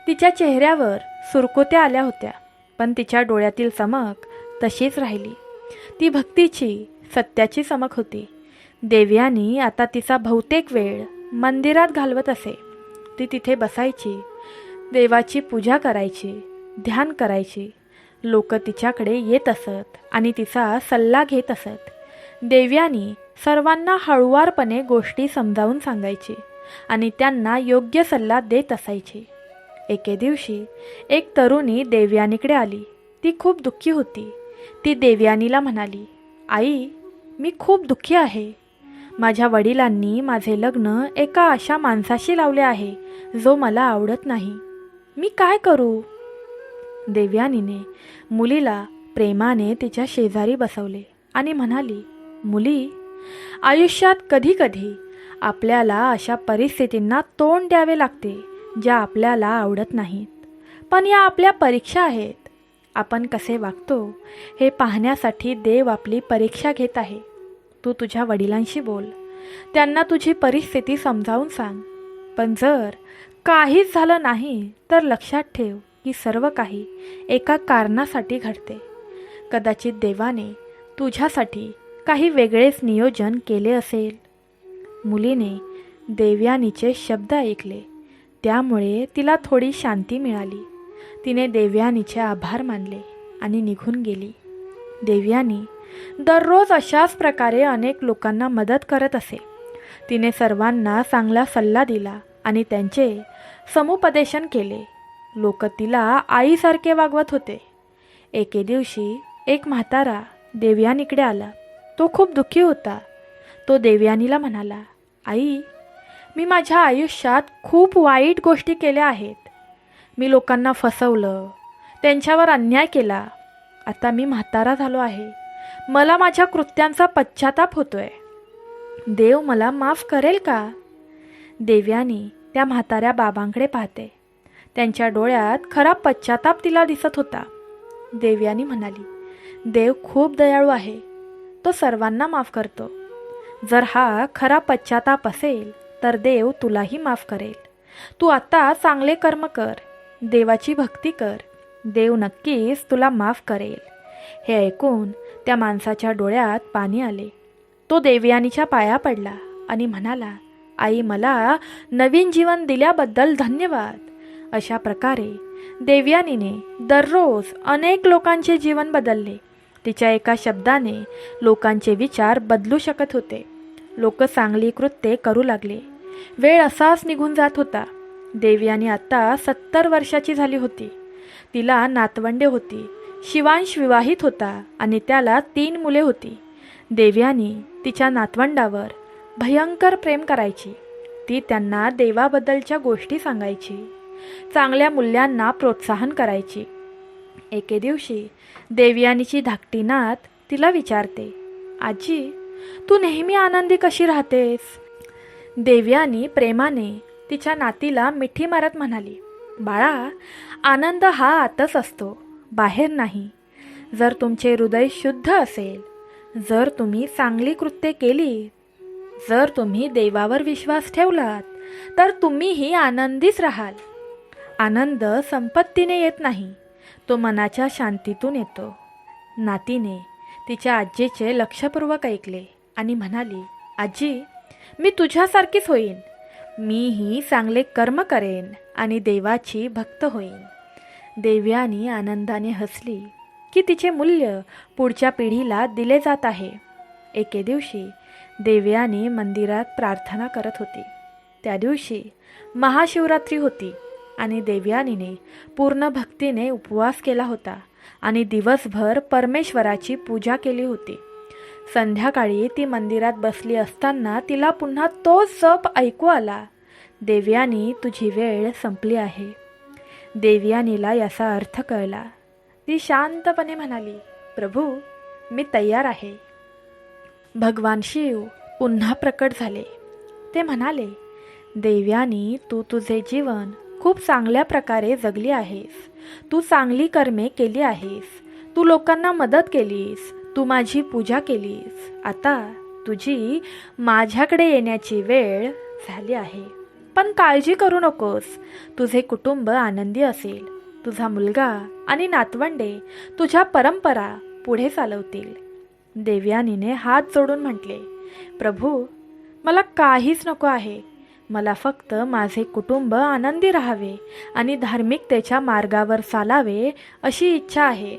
तिच्या चेहऱ्यावर सुरकुत्या आल्या होत्या, पण तिच्या डोळ्यातील चमक तशीच राहिली. ती भक्तीची, सत्याची चमक होती. देवयानी आता तिचा बहुतेक वेळ मंदिरात घालवत असे. ती तिथे बसायची, देवाची पूजा करायची, ध्यान करायची. लोक तिच्याकडे येत असत आणि तिचा सल्ला घेत असत. देवयानी सर्वांना हळुवारपणे गोष्टी समजावून सांगायची आणि त्यांना योग्य सल्ला देत असायची. एके दिवशी एक तरुणी देवयानीकडे आली. ती खूप दुःखी होती. ती देवयानीला म्हणाली, आई, मी खूप दुःखी आहे. माझ्या वडिलांनी माझे लग्न एका अशा माणसाशी लावले आहे जो मला आवडत नाही. मी काय करू? देवयानीने मुलीला प्रेमाने तिच्या शेजारी बसवले आणि म्हणाली, मुली, आयुष्यात कधीकधी आपल्याला अशा परिस्थितींना तोंड द्यावे लागते ज्या आपल्याला आवडत नाहीत. पण या आपल्या परीक्षा आहेत. आपण कसे वागतो हे पाहण्यासाठी देव आपली परीक्षा घेत आहे. तू तुझ्या वडिलांशी बोल, त्यांना तुझी परिस्थिती समजावून सांग. पण जर काहीच झालं नाही तर लक्षात ठेव की सर्व काही एका कारणासाठी घडते. कदाचित देवाने तुझ्यासाठी काही वेगळेच नियोजन केले असेल. मुलीने देवयानीचे शब्द ऐकले. त्यामुळे तिला थोडी शांती मिळाली. तिने देवयानीचे आभार मानले आणि निघून गेली. देवयानी दररोज अशाच प्रकारे अनेक लोकांना मदत करत असे. तिने सर्वांना चांगला सल्ला दिला आणि त्यांचे समुपदेशन केले. लोक तिला आईसारखे वागवत होते. एके दिवशी एक म्हातारा देवयानीकडे आला. तो खूप दुःखी होता. तो देवयानीला म्हणाला, आई, मी माझ्या आयुष्यात खूप वाईट गोष्टी केल्या आहेत. मी लोकांना फसवलं, त्यांच्यावर अन्याय केला. आता मी म्हातारा झालो आहे. मला माझ्या कृत्यांचा पश्चाताप होतोय. देव मला माफ करेल का? देवयानी त्या म्हाताऱ्या बाबांकडे पाहते. त्यांच्या डोळ्यात खरा पश्चाताप तिला दिसत होता. देवयानी म्हणाली, देव खूप दयाळू आहे. तो सर्वांना माफ करतो. जर हा खरा पश्चाताप असेल तर देव तुलाही माफ करेल. तू आता चांगले कर्म कर, देवाची भक्ती कर. देव नक्कीच तुला माफ करेल. हे ऐकून त्या माणसाच्या डोळ्यात पाणी आले. तो देवयानीच्या पाया पडला आणि म्हणाला, आई, मला नवीन जीवन दिल्याबद्दल धन्यवाद. अशा प्रकारे देवयानीने दररोज अनेक लोकांचे जीवन बदलले. तिच्या एका शब्दाने लोकांचे विचार बदलू शकत होते. लोक चांगली कृत्ये करू लागले. वेळ असाच निघून जात होता. देवयानी आता 70 वर्षाची झाली होती. तिला नातवंडे होती. शिवांश विवाहित होता आणि त्याला 3 मुले होती. देवयानी तिच्या नातवंडावर भयंकर प्रेम करायची. ती त्यांना देवाबद्दलच्या गोष्टी सांगायची. चांगल्या मूल्यांना प्रोत्साहन करायची. एके दिवशी देवयानीची धाकटी नात तिला विचारते, आजी, तू नेहमी आनंदी कशी राहतेस? देवयानी प्रेमाने तिच्या नातीला मिठी मारत म्हणाली, बाळा, आनंद हा आतच असतो, बाहेर नाही. जर तुमचे हृदय शुद्ध असेल, जर तुम्ही चांगली कृत्ये केली, जर तुम्ही देवावर विश्वास ठेवलात, तर तुम्हीही आनंदीच राहाल. आनंद संपत्तीने येत नाही, तो मनाच्या शांतीतून येतो. नातीने तिच्या आजीचे लक्षपूर्वक ऐकले आणि म्हणाली, आजी, मी तुझ्यासारखीच होईन. मीही चांगले कर्म करेन आणि देवाची भक्त होईन. देवयानी आनंदाने हसली की तिचे मूल्य पुढच्या पिढीला दिले जात आहे. एके दिवशी देवयानी मंदिरात प्रार्थना करत होती. त्या दिवशी महाशिवरात्री होती आणि देवयानीने पूर्ण भक्तीने उपवास केला होता आणि दिवसभर परमेश्वराची पूजा केली होती. संध्याकाळी ती मंदिरात बसली असताना तिला पुन्हा तोच जप ऐकू आला, देवयानी, तुझी वेळ संपली आहे. देवयानीला याचा अर्थ कळला. ती शांतपणे म्हणाली, प्रभू, मी तयार आहे. भगवान शिव पुन्हा प्रकट झाले. ते म्हणाले, देवयानी, तू तुझे जीवन खूप चांगल्या प्रकारे जगली आहेस. तू चांगली कर्मे केली आहेस. तू लोकांना मदत केलीस. तू माझी पूजा केलीस. आता तुझी माझ्याकडे येण्याची वेळ झाली आहे. पण काळजी करू नकोस. तुझे कुटुंब आनंदी असेल. तुझा मुलगा आणि नातवंडे तुझ्या परंपरा पुढे चालवतील. देवयानीने हात जोडून म्हटले, प्रभू, मला काहीच नको आहे. मला फक्त माझे कुटुंब आनंदी राहावे आणि धार्मिकतेच्या मार्गावर चालावे अशी इच्छा आहे.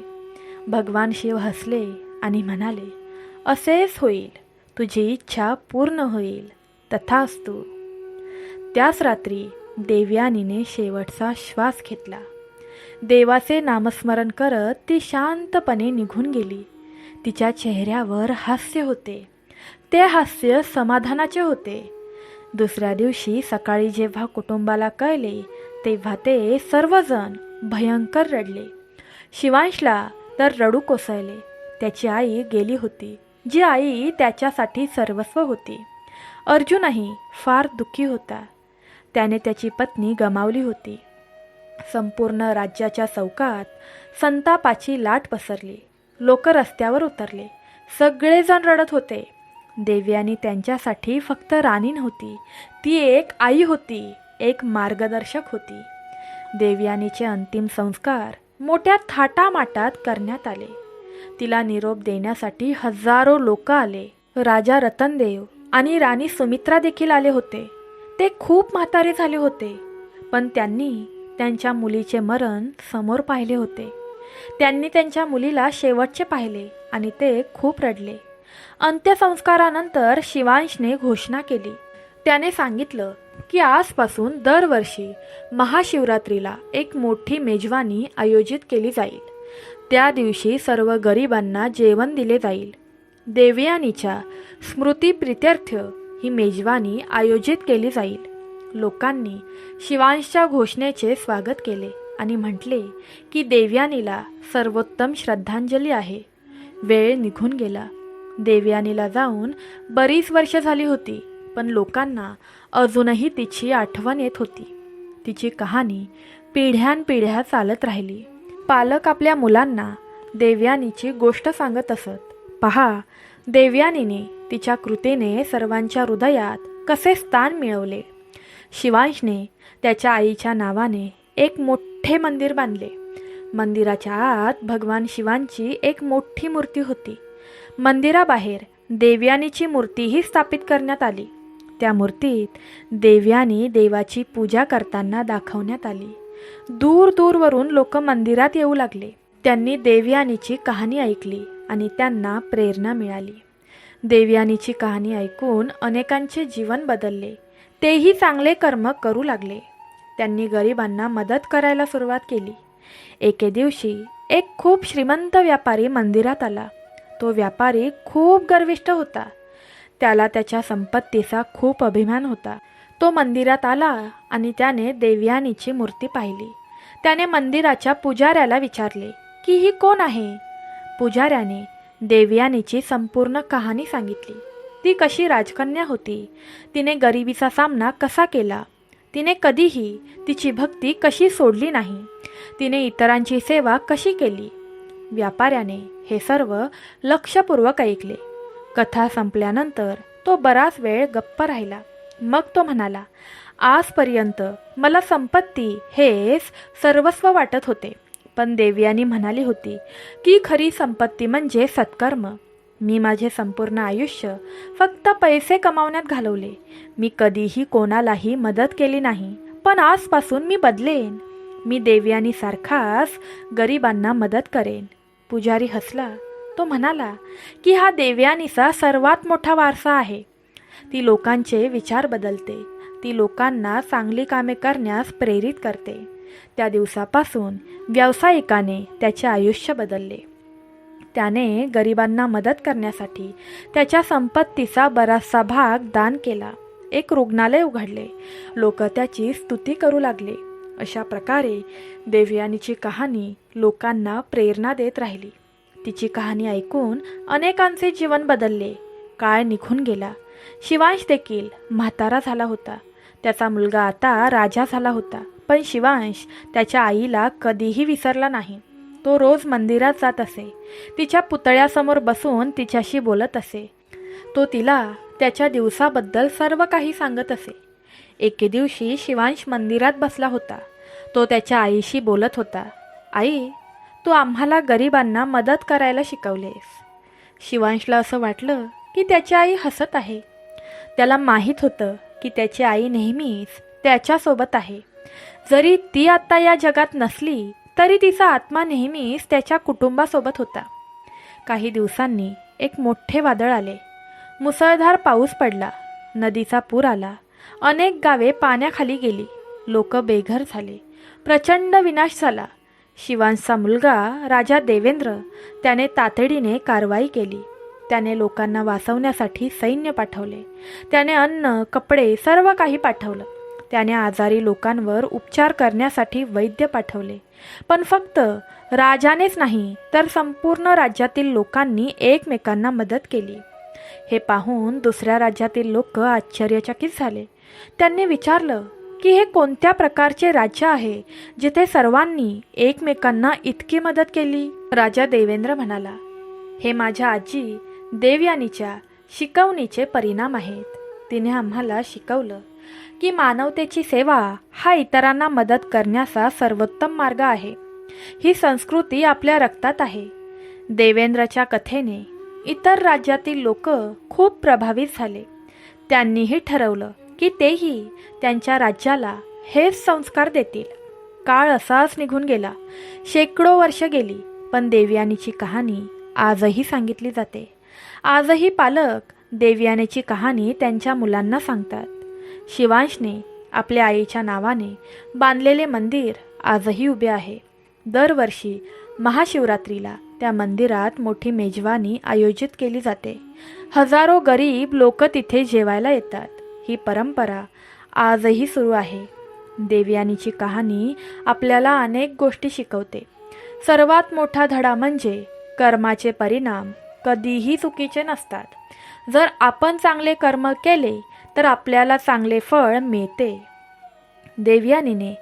भगवान शिव हसले आणि म्हणाले, असेच होईल. तुझी इच्छा पूर्ण होईल. तथास्तु. त्याच रात्री देवयानीने शेवटचा श्वास घेतला. देवाचे नामस्मरण करत ती शांतपणे निघून गेली. तिच्या चेहऱ्यावर हास्य होते. ते हास्य समाधानाचे होते. दुसऱ्या दिवशी सकाळी जेव्हा कुटुंबाला कळले तेव्हा ते सर्वजण भयंकर रडले. शिवांशला तर रडू कोसळले. त्याची आई गेली होती, जी आई त्याच्यासाठी सर्वस्व होती. अर्जुनही फार दुःखी होता. त्याने त्याची पत्नी गमावली होती. संपूर्ण राज्याच्या चौकात संतापाची लाट पसरली. लोक रस्त्यावर उतरले. सगळेजण रडत होते. देवयानी त्यांच्यासाठी फक्त राणी नव्हती, ती एक आई होती, एक मार्गदर्शक होती. देवयानीचे अंतिम संस्कार मोठ्या थाटामाटात करण्यात आले. तिला निरोप देण्यासाठी हजारो लोक आले. राजा रतनदेव आणि राणी सुमित्रा देखील आले होते. ते खूप म्हातारे झाले होते, पण त्यांनी त्यांच्या मुलीचे मरण समोर पाहिले होते. त्यांनी त्यांच्या मुलीला शेवटचे पाहिले आणि ते खूप रडले. अंत्यसंस्कारानंतर शिवांशने घोषणा केली. त्याने सांगितलं की आजपासून दरवर्षी महाशिवरात्रीला एक मोठी मेजवानी आयोजित केली जाईल. त्या दिवशी सर्व गरिबांना जेवण दिले जाईल. देवयानीच्या स्मृतिप्रित्यर्थ ही मेजवानी आयोजित केली जाईल. लोकांनी शिवांशच्या घोषणेचे स्वागत केले आणि म्हटले की देवयानीला सर्वोत्तम श्रद्धांजली आहे. वेळ निघून गेला. देवयानीला जाऊन बरीच वर्ष झाली होती. पण लोकांना अजूनही तिची आठवण येत होती. तिची कहाणी पिढ्यानपिढ्या चालत राहिली. पालक आपल्या मुलांना देवयानीची गोष्ट सांगत असत. पहा, देवयानीने तिच्या कृतीने सर्वांच्या हृदयात कसे स्थान मिळवले. शिवांशने त्याच्या आईच्या नावाने एक मोठे मंदिर बांधले. मंदिराच्या आत भगवान शिवांची एक मोठी मूर्ती होती. मंदिराबाहेर देवयानीची मूर्तीही स्थापित करण्यात आली. त्या मूर्तीत देवयानी देवाची पूजा करताना दाखवण्यात आली. दूर दूरवरून लोक मंदिरात येऊ लागले. त्यांनी देवयानीची कहाणी ऐकली आणि त्यांना प्रेरणा मिळाली. देवयानीची कहाणी ऐकून अनेकांचे जीवन बदलले. तेही चांगले कर्म करू लागले. त्यांनी गरिबांना मदत करायला सुरुवात केली. एके दिवशी एक खूप श्रीमंत व्यापारी मंदिरात आला. तो व्यापारी खूप गर्विष्ठ होता. त्याला त्याच्या संपत्तीचा खूप अभिमान होता. तो मंदिरात आला आणि त्याने देवयानीची मूर्ती पाहिली. त्याने मंदिराच्या पुजाऱ्याला विचारले की ही कोण आहे. पुजाऱ्याने देवयानीची संपूर्ण कहाणी सांगितली. ती कशी राजकन्या होती, तिने गरिबीचा सामना कसा केला, तिने कधीही तिची भक्ती कशी सोडली नाही, तिने इतरांची सेवा कशी केली. व्यापाऱ्याने हे सर्व लक्षपूर्वक ऐकले. कथा संपल्यानंतर तो बराच वेळ गप्प राहिला. मग तो म्हणाला, आजपर्यंत मला संपत्ती हेच सर्वस्व वाटत होते, पण देवयानी म्हणाली होती की खरी संपत्ती म्हणजे सत्कर्म. मी माझे संपूर्ण आयुष्य फक्त पैसे कमावण्यात घालवले. मी कधीही कोणालाही मदत केली नाही, पण आजपासून मी बदलेन. मी देवयानीसारखाच गरिबांना मदत करेन. पुजारी हसला. तो म्हणाला की हा देवयानीचा सर्वात मोठा वारसा आहे. ती लोकांचे विचार बदलते. ती लोकांना चांगली कामे करण्यास प्रेरित करते. त्या दिवसापासून व्यावसायिकाने त्याचे आयुष्य बदलले. त्याने गरिबांना मदत करण्यासाठी त्याच्या संपत्तीचा बराचसा भाग दान केला. एक रुग्णालय उघडले. लोक त्याची स्तुती करू लागले. अशा प्रकारे देवयानीची कहाणी लोकांना प्रेरणा देत राहिली. तिची कहाणी ऐकून अनेकांचे जीवन बदलले. काळ निघून गेला. शिवांश देखील म्हातारा झाला होता. त्याचा मुलगा आता राजा झाला होता. पण शिवांश त्याच्या आईला कधीही विसरला नाही. तो रोज मंदिरात जात असे. तिच्या पुतळ्यासमोर बसून तिच्याशी बोलत असे. तो तिला त्याच्या दिवसाबद्दल सर्व काही सांगत असे. एके दिवशी शिवांश मंदिरात बसला होता. तो त्याच्या आईशी बोलत होता. आई, तू आम्हाला गरिबांना मदत करायला शिकवलेस. शिवांशला असं वाटलं की त्याची आई हसत आहे. त्याला माहीत होतं की त्याची आई नेहमीच त्याच्यासोबत आहे. जरी ती आत्ता या जगात नसली तरी तिचा आत्मा नेहमीच त्याच्या कुटुंबासोबत होता. काही दिवसांनी एक मोठे वादळ आले. मुसळधार पाऊस पडला. नदीचा पूर आला. अनेक गावे पाण्याखाली गेली. लोक बेघर झाले. प्रचंड विनाश झाला. शिवांशचा मुलगा राजा देवेंद्र त्याने तातडीने कारवाई केली. त्याने लोकांना वाचवण्यासाठी सैन्य पाठवले. त्याने अन्न, कपडे सर्व काही पाठवलं. त्याने आजारी लोकांवर उपचार करण्यासाठी वैद्य पाठवले. पण फक्त राजानेच नाही तर संपूर्ण राज्यातील लोकांनी एकमेकांना मदत केली. हे पाहून दुसऱ्या राज्यातील लोक आश्चर्यचकित झाले. त्यांनी विचारलं की हे कोणत्या प्रकारचे राज्य आहे जिथे सर्वांनी एकमेकांना इतकी मदत केली. राजा देवेंद्र म्हणाला, हे माझ्या आजी देवयानीच्या शिकवणीचे परिणाम आहेत. तिने आम्हाला शिकवलं की मानवतेची सेवा हा इतरांना मदत करण्याचा सर्वोत्तम मार्ग आहे. ही संस्कृती आपल्या रक्तात आहे. देवेंद्रच्या कथेने इतर राज्यातील लोक खूप प्रभावित झाले. त्यांनीही ठरवलं की तेही त्यांच्या राज्याला हेच संस्कार देतील. काळ असाच निघून गेला. शेकडो वर्ष गेली, पण देवयानीची कहाणी आजही सांगितली जाते. आजही पालक देवयानीची कहाणी त्यांच्या मुलांना सांगतात. शिवांशने आपल्या आईच्या नावाने बांधलेले मंदिर आजही उभे आहे. दरवर्षी महाशिवरात्रीला त्या मंदिरात मोठी मेजवानी आयोजित केली जाते. हजारो गरीब लोक तिथे जेवायला येतात. ही परंपरा आजही सुरू आहे. देवयानीची कहाणी आपल्याला अनेक गोष्टी शिकवते. सर्वात मोठा धडा म्हणजे कर्माचे परिणाम कधीही चुकीचे नसतात. जर आपण चांगले कर्म केले तर आपल्याला चांगले फळ मिळते. देवयानीने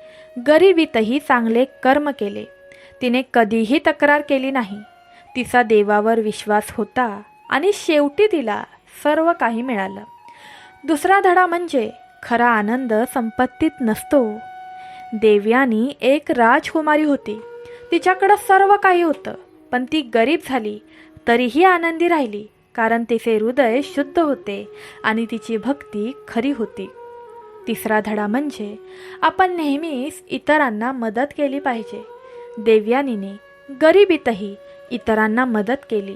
गरिबीतही चांगले कर्म केले. तिने कधीही तक्रार केली नाही. तिचा देवावर विश्वास होता आणि शेवटी तिला सर्व काही मिळालं. दुसरा धडा म्हणजे खरा आनंद संपत्तीत नसतो. देवयानी एक राजकुमारी होती. तिच्याकडं सर्व काही होतं, पण ती गरीब झाली तरीही आनंदी राहिली, कारण तिचे हृदय शुद्ध होते आणि तिची भक्ती खरी होती. तिसरा धडा म्हणजे आपण नेहमीच इतरांना मदत केली पाहिजे. देवयानीने गरिबीतही इतरांना मदत केली.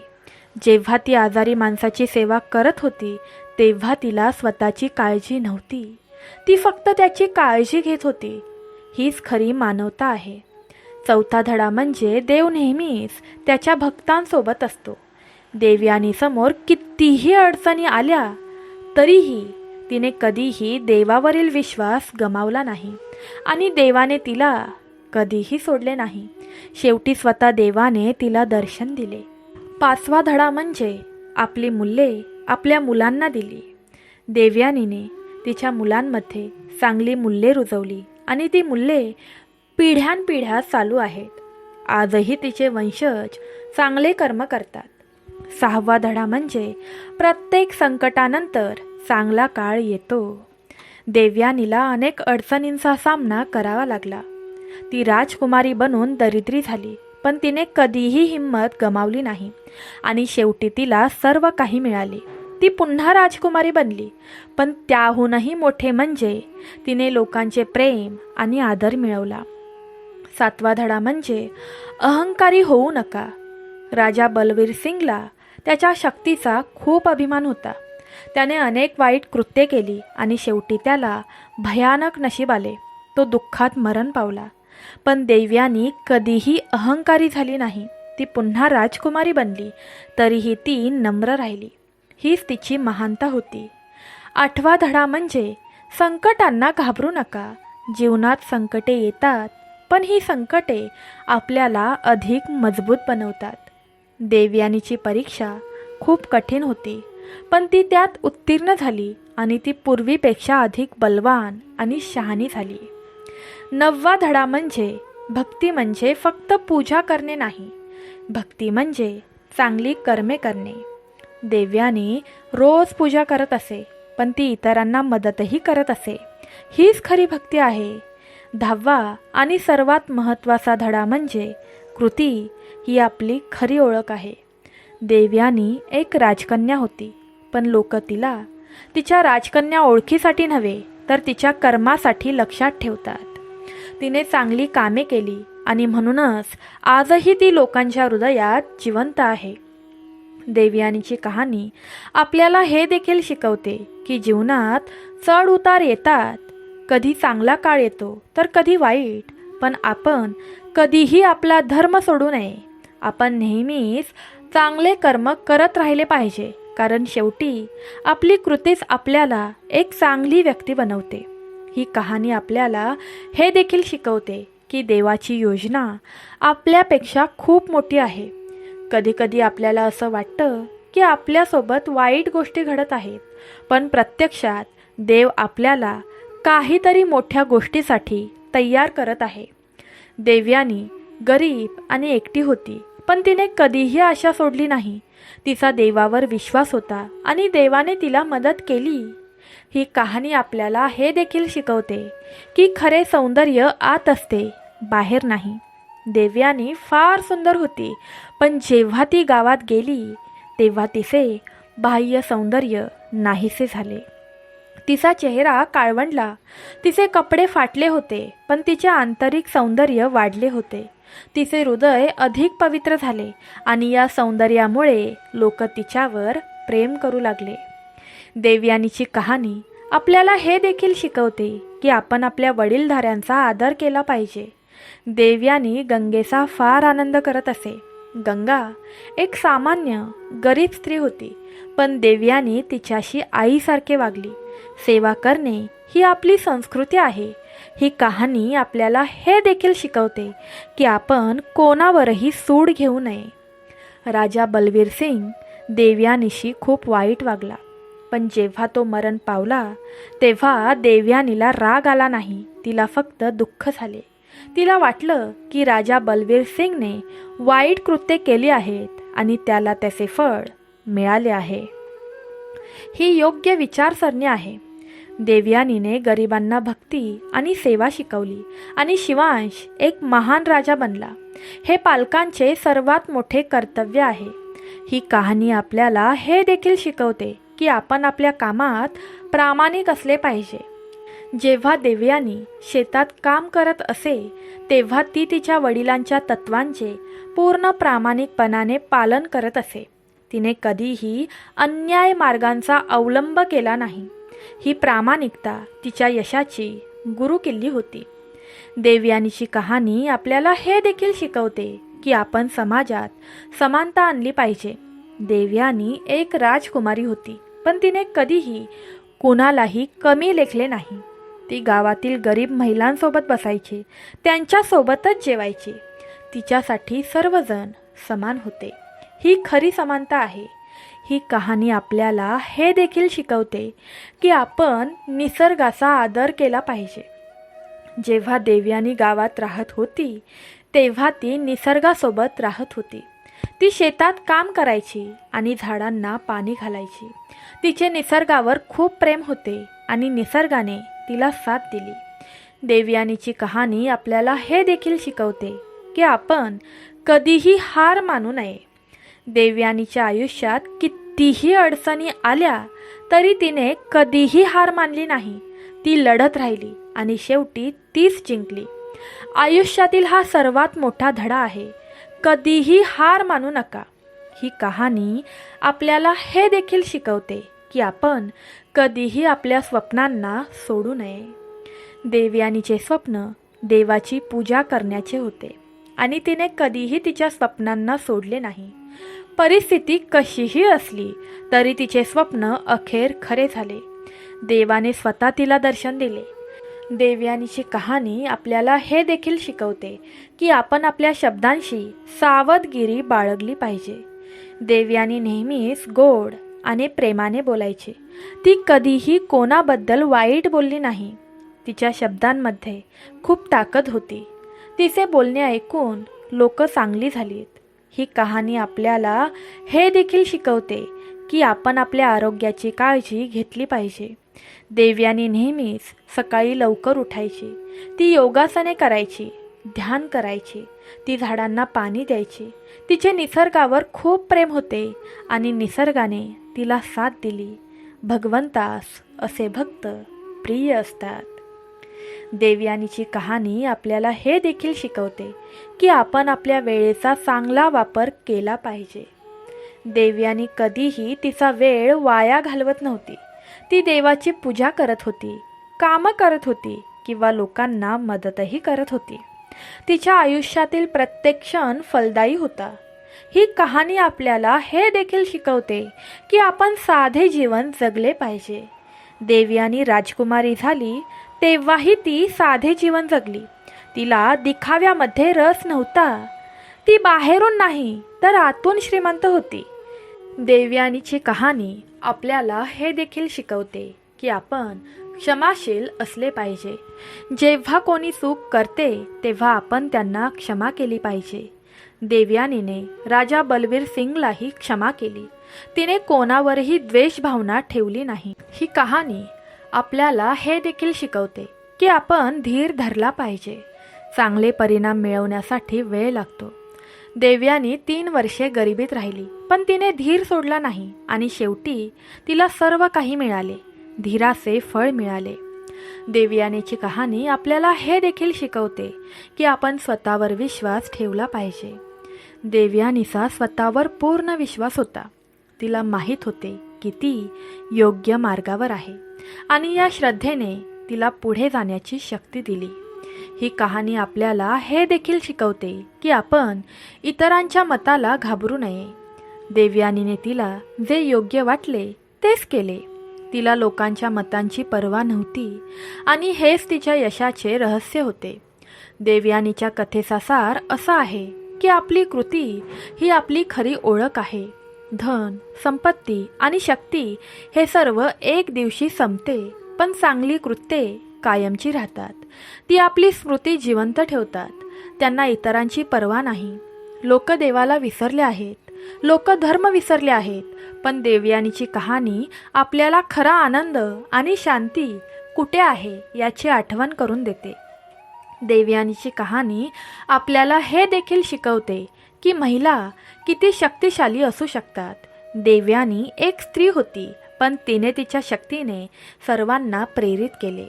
जेव्हा ती आजारी माणसाची सेवा करत होती तेव्हा तिला स्वतःची काळजी नव्हती. ती फक्त त्याची काळजी घेत होती. हीच खरी मानवता आहे. चौथा धडा म्हणजे देव नेहमीच त्याच्या भक्तांसोबत असतो. देवयानीसमोर कितीही अडचणी आल्या तरीही तिने कधीही देवावरील विश्वास गमावला नाही आणि देवाने तिला कधीही सोडले नाही. शेवटी स्वतः देवाने तिला दर्शन दिले. पाचवा धडा म्हणजे आपली मूल्ये आपल्या मुलांना दिली. देवयानीने तिच्या मुलांमध्ये चांगली मूल्ये रुजवली आणि ती मूल्ये पिढ्यानपिढ्या चालू आहेत. आजही तिचे वंशज चांगले कर्म करतात. सहावा धडा म्हणजे प्रत्येक संकटानंतर चांगला काळ येतो. देवयानीला अनेक अडचणींचा सामना करावा लागला. ती राजकुमारी बनून दरिद्री झाली, पण तिने कधीही हिंमत गमावली नाही आणि शेवटी तिला सर्व काही मिळाले. ती पुन्हा राजकुमारी बनली, पण त्याहूनही मोठे म्हणजे तिने लोकांचे प्रेम आणि आदर मिळवला. सातवा धडा म्हणजे अहंकारी होऊ नका. राजा बलवीर सिंगला त्याच्या शक्तीचा खूप अभिमान होता. त्याने अनेक वाईट कृत्ये केली आणि शेवटी त्याला भयानक नशीब आले. तो दुःखात मरण पावला. पण देवयानी कधीही अहंकारी झाली नाही. ती पुन्हा राजकुमारी बनली तरीही ती नम्र राहिली. हीच तिची महानता होती. आठवा धडा म्हणजे संकटांना घाबरू नका. जीवनात संकटे येतात, पण ही संकटे आपल्याला अधिक मजबूत बनवतात. देवयानीची परीक्षा खूप कठीण होती, पण ती त्यात उत्तीर्ण झाली आणि ती पूर्वीपेक्षा अधिक बलवान आणि शहाणी झाली. नववा धडा म्हणजे भक्ती म्हणजे फक्त पूजा करणे नाही. भक्ती म्हणजे चांगली कर्मे करणे. देवयानी रोज पूजा करत असे, पण ती इतरांना मदतही करत असे. हीच खरी भक्ती आहे. 10वा आणि सर्वात महत्त्वाचा धडा म्हणजे कृती ही आपली खरी ओळख आहे. देवयानी एक राजकन्या होती, पण लोक तिला तिच्या राजकन्या ओळखीसाठी नव्हे तर तिच्या कर्मासाठी लक्षात ठेवतात. तिने चांगली कामे केली आणि म्हणूनच आजही ती लोकांच्या हृदयात जिवंत आहे. देवयानीची कहाणी आपल्याला हे देखील शिकवते की जीवनात चढ उतार येतात. कधी चांगला काळ येतो तर कधी वाईट, पण आपण कधीही आपला धर्म सोडू नये. आपण नेहमीच चांगले कर्म करत राहिले पाहिजे, कारण शेवटी आपली कृतीच आपल्याला एक चांगली व्यक्ती बनवते. ही कहाणी आपल्याला हे देखील शिकवते की देवाची योजना आपल्यापेक्षा खूप मोठी आहे. कधीकधी आपल्याला असं वाटतं की आपल्यासोबत वाईट गोष्टी घडत आहेत, पण प्रत्यक्षात देव आपल्याला काहीतरी मोठ्या गोष्टीसाठी तयार करत आहे. देवयानी गरीब आणि एकटी होती, पण तिने कधीही आशा सोडली नाही. तिचा देवावर विश्वास होता आणि देवाने तिला मदत केली. ही कहाणी आपल्याला हे देखील शिकवते की खरे सौंदर्य आत असते, बाहेर नाही. देवयानी फार सुंदर होती, पण जेव्हा ती गावात गेली तेव्हा तिचे बाह्य सौंदर्य नाहीसे झाले. तिचा चेहरा काळवंडला, तिचे कपडे फाटले होते, पण तिचे आंतरिक सौंदर्य वाढले होते. तिचे हृदय अधिक पवित्र झाले आणि या सौंदर्यामुळे लोक तिच्यावर प्रेम करू लागले. देवयानीची कहाणी आपल्याला हे देखील शिकवते की आपण आपल्या वडीलधाऱ्यांचा आदर केला पाहिजे. देवयानी गंगेचा फार आनंद करत असे. गंगा एक सामान्य गरीब स्त्री होती, पण देवयानी तिच्याशी आईसारखे वागली. सेवा करणे ही आपली संस्कृती आहे. ही कहाणी आपल्याला हे देखील शिकवते की आपण कोणावरही सूड घेऊ नये. राजा बलवीर सिंग देवयानीशी खूप वाईट वागला. पण जेव्हा तो मरण पावला तेव्हा देवयानीला राग आला नाही, तिला फक्त दुःख झाले. तिला वाटलं की राजा बलवीर सिंगने वाईट कृत्ये केली आहेत आणि त्याला त्याचे फळ मिळाले आहे. ही योग्य विचारसरणी आहे. देवयानीने गरिबांना भक्ती आणि सेवा शिकवली आणि शिवांश एक महान राजा बनला. हे पालकांचे सर्वात मोठे कर्तव्य आहे. ही कहाणी आपल्याला हे देखील शिकवते की आपण आपल्या कामात प्रामाणिक असले पाहिजे. जेव्हा देवयानी शेतात काम करत असे तेव्हा ती तिच्या वडिलांच्या तत्वांचे पूर्ण प्रामाणिकपणाने पालन करत असे. तिने कधीही अन्याय मार्गांचा अवलंब केला नाही. ही प्रामाणिकता तिच्या यशाची गुरुकिल्ली होती. देवयानीची कहाणी आपल्याला हे देखील शिकवते की आपण समाजात समानता आणली पाहिजे. देवयानी एक राजकुमारी होती, पण तिने कधीही कोणालाही कमी लेखले नाही. ती गावातील गरीब महिलांसोबत बसायची, त्यांच्यासोबतच जेवायची. तिच्यासाठी सर्वजण समान होते. ही खरी समानता आहे. ही कहाणी आपल्याला हे देखील शिकवते की आपण निसर्गाचा आदर केला पाहिजे. जेव्हा देवयानी गावात राहत होती तेव्हा ती निसर्गासोबत राहत होती. ती शेतात काम करायची आणि झाडांना पाणी घालायची. तिचे निसर्गावर खूप प्रेम होते आणि निसर्गाने तिला साथ दिली. देवयानीची कहाणी आपल्याला हे देखील शिकवते की आपण कधीही हार मानू नये. देवयानीच्या आयुष्यात कितीही अडचणी आल्या तरी तिने कधीही हार मानली नाही. ती लढत राहिली आणि शेवटी तीच जिंकली. आयुष्यातील हा सर्वात मोठा धडा आहे. कधीही हार मानू नका. ही कहाणी आपल्याला हे देखील शिकवते की आपण कधीही आपल्या स्वप्नांना सोडू नये. देवयानीचे स्वप्न देवाची पूजा करण्याचे होते आणि तिने कधीही तिच्या स्वप्नांना सोडले नाही. परिस्थिती कशीही असली तरी तिचे स्वप्न अखेर खरे झाले. देवाने स्वतः तिला दर्शन दिले. देवयानीची कहाणी आपल्याला हे देखील शिकवते की आपण आपल्या शब्दांशी सावधगिरी बाळगली पाहिजे. देवयानी नेहमीच गोड आणि प्रेमाने बोलायची. ती कधीही कोणाबद्दल वाईट बोलली नाही. तिच्या शब्दांमध्ये खूप ताकद होती. तिचे बोलणे ऐकून लोक चांगली झालीत. ही कहाणी आपल्याला हे देखील शिकवते की आपण आपल्या आरोग्याची काळजी घेतली पाहिजे. देवयानी नेहमीच सकाळी लवकर उठायची. ती योगासने करायची, ध्यान करायची. ती झाडांना पाणी द्यायची. तिचे निसर्गावर खूप प्रेम होते आणि निसर्गाने तिला साथ दिली. भगवंतास असे भक्त प्रिय असतात. देवयानीची कहाणी आपल्याला हे देखील शिकवते की आपण आपल्या वेळेचा चांगला वापर केला पाहिजे. देवयानी कधीही तिचा वेळ वाया घालवत नव्हती. ती देवाची पूजा करत होती, कामं करत होती किंवा लोकांना मदतही करत होती. तिच्या आयुष्यातील प्रत्येक क्षण फलदायी होता. ही कहाणी आपल्याला हे देखील शिकवते की आपण साधे जीवन जगले पाहिजे. देवयानी राजकुमारी झाली तेव्हाही ती साधे जीवन जगली. तिला दिखाव्यामध्ये रस नव्हता. ती बाहेरून नाही तर आतून श्रीमंत होती. देवयानीची कहाणी आपल्याला हे देखील शिकवते की आपण क्षमाशील असले पाहिजे. जेव्हा कोणी चूक करते तेव्हा आपण त्यांना क्षमा केली पाहिजे. देवयानीने राजा बलवीर सिंगलाही क्षमा केली. तिने कोणावरही द्वेष भावना ठेवली नाही. ही कहाणी आपल्याला हे देखील शिकवते की आपण धीर धरला पाहिजे. चांगले परिणाम मिळवण्यासाठी वेळ लागतो. देवयानी 3 वर्षे गरिबीत राहिली, पण तिने धीर सोडला नाही आणि शेवटी तिला सर्व काही मिळाले. धीराचे फळ मिळाले. देवयानीची कहाणी आपल्याला हे देखील शिकवते की आपण स्वतःवर विश्वास ठेवला पाहिजे. देवयानीचा स्वतःवर पूर्ण विश्वास होता. तिला माहीत होते की ती योग्य मार्गावर आहे आणि या श्रद्धेने तिला पुढे जाण्याची शक्ती दिली. ही कहाणी आपल्याला हे देखील शिकवते की आपण इतरांच्या मताला घाबरू नये. देवयानीने तिला जे योग्य वाटले तेच केले. तिला लोकांच्या मतांची पर्वा नव्हती आणि हेच तिच्या यशाचे रहस्य होते. देवयानीच्या कथेचा सार असा आहे की आपली कृती ही आपली खरी ओळख आहे. धन, संपत्ती आणि शक्ती हे सर्व एक दिवशी संपते, पण चांगली कृत्ये कायमची राहतात. ती आपली स्मृती जिवंत ठेवतात. त्यांना इतरांची पर्वा नाही. लोक देवाला विसरले आहेत, लोक धर्म विसरले आहेत, पण देवयानीची कहाणी आपल्याला खरा आनंद आणि शांती कुठे आहे याची आठवण करून देते. देवयानीची कहाणी आपल्याला हे देखील शिकवते की महिला किती शक्तिशाली असू शकतात. देवयानी एक स्त्री होती, पण तिने तिच्या शक्तीने सर्वांना प्रेरित केले.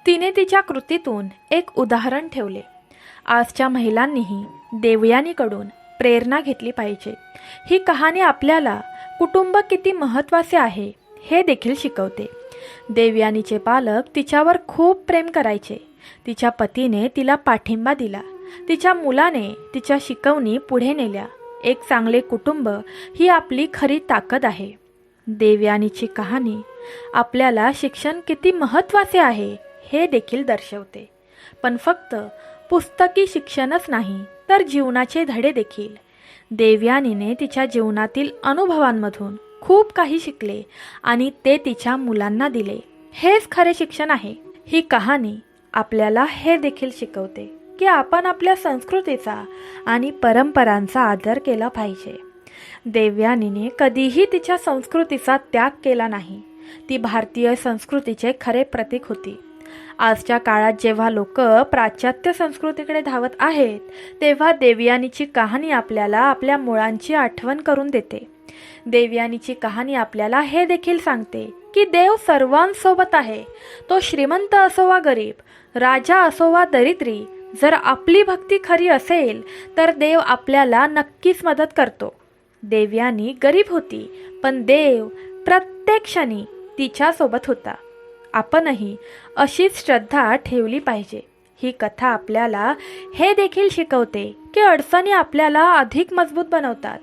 तिने तिच्या कृतीतून एक उदाहरण ठेवले. आजच्या महिलांनीही देवयानीकडून प्रेरणा घेतली पाहिजे. ही कहाणी आपल्याला कुटुंब किती महत्त्वाचे आहे हे देखील शिकवते. देवयानीचे पालक तिच्यावर खूप प्रेम करायचे. तिच्या पतीने तिला पाठिंबा दिला. तिच्या मुलाने तिच्या शिकवणी पुढे नेल्या. एक चांगले कुटुंब ही आपली खरी ताकद आहे. देवयानीची कहाणी आपल्याला शिक्षण किती महत्त्वाचे आहे हे देखील दर्शवते. पण फक्त पुस्तकी शिक्षणच नाही, तर जीवनाचे धडे देखील. देवयानीने तिच्या जीवनातील अनुभवांमधून खूप काही शिकले आणि ते तिच्या मुलांना दिले. हेच खरे शिक्षण आहे. ही कहाणी आपल्याला हे देखील शिकवते की आपण आपल्या संस्कृतीचा आणि परंपरांचा आदर केला पाहिजे. देवयानीने कधीही तिच्या संस्कृतीचा त्याग केला नाही. ती भारतीय संस्कृतीचे खरे प्रतीक होती. आजच्या काळात जेव्हा लोक पाश्चात्य संस्कृतीकडे धावत आहेत, तेव्हा देवयानीची कहाणी आपल्याला आपल्या मुळांची आठवण करून देते. देवयानीची कहाणी आपल्याला हे देखील सांगते की देव सर्वांसोबत आहे. तो श्रीमंत असो वा गरीब, राजा असो वा दरिद्री, जर आपली भक्ती खरी असेल तर देव आपल्याला नक्कीच मदत करतो. देवयानी गरीब होती, पण देव प्रत्येक क्षणी तिच्यासोबत होता. आपणही अशीच श्रद्धा ठेवली पाहिजे. ही कथा आपल्याला हे देखील शिकवते की अडचणी आपल्याला अधिक मजबूत बनवतात.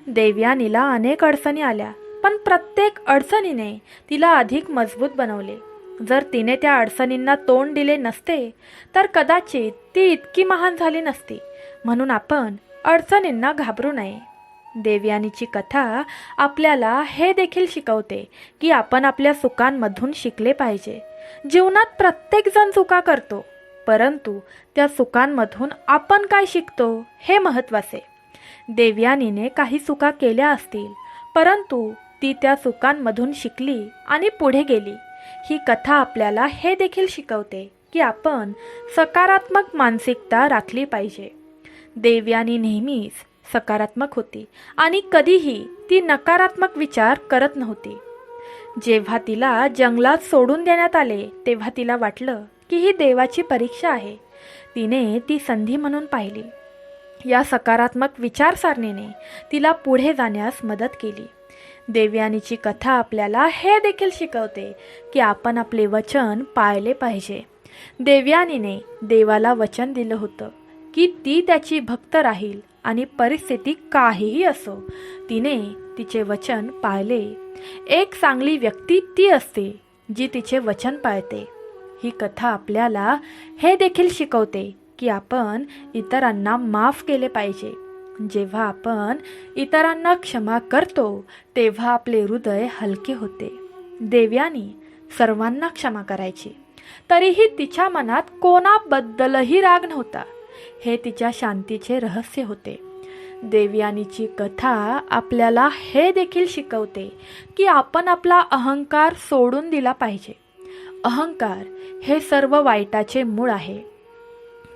देवयानीला अनेक अडचणी आल्या, पण प्रत्येक अडचणीने तिला अधिक मजबूत बनवले. जर तिने त्या अडचणींना तोंड दिले नसते तर कदाचित ती इतकी महान झाली नसती. म्हणून आपण अडचणींना घाबरू नये. देवयानीची कथा आपल्याला हे देखील शिकवते की आपण आपल्या चुकांमधून शिकले पाहिजे. जीवनात प्रत्येकजण चुका करतो, परंतु त्या चुकांमधून आपण काय शिकतो हे महत्त्वाचे. देवयानीने काही चुका केल्या असतील, परंतु ती त्या चुकांमधून शिकली आणि पुढे गेली. ही कथा आपल्याला हे देखील शिकवते की आपण सकारात्मक मानसिकता राखली पाहिजे. देवयानी नेहमीच सकारात्मक होती आणि कधीही ती नकारात्मक विचार करत नव्हती. जेव्हा तिला जंगलात सोडून देण्यात आले, तेव्हा तिला वाटलं की ही देवाची परीक्षा आहे. तिने ती संधी म्हणून पाहिली. या सकारात्मक विचारसरणीने तिला पुढे जाण्यास मदत केली. देवयानीची कथा आपल्याला हे देखील शिकवते की आपण आपले वचन पाळले पाहिजे. देवयानीने देवाला वचन दिलं होतं की ती त्याची भक्त राहील आणि परिस्थिती काहीही असो, तिने तिचे वचन पाळले. एक चांगली व्यक्ती ती असते जी तिचे वचन पाळते. ही कथा आपल्याला हे देखील शिकवते की आपण इतरांना माफ केले पाहिजे. जेव्हा आपण इतरांना क्षमा करतो तेव्हा आपले हृदय हलके होते. देवयानी सर्वांना क्षमा करायची, तरीही तिच्या मनात कोणाबद्दलही राग नव्हता. हे तिच्या शांतीचे रहस्य होते. देवयानीची कथा आपल्याला हे देखील शिकवते की आपण आपला अहंकार सोडून दिला पाहिजे. अहंकार हे सर्व वाईटाचे मूळ आहे.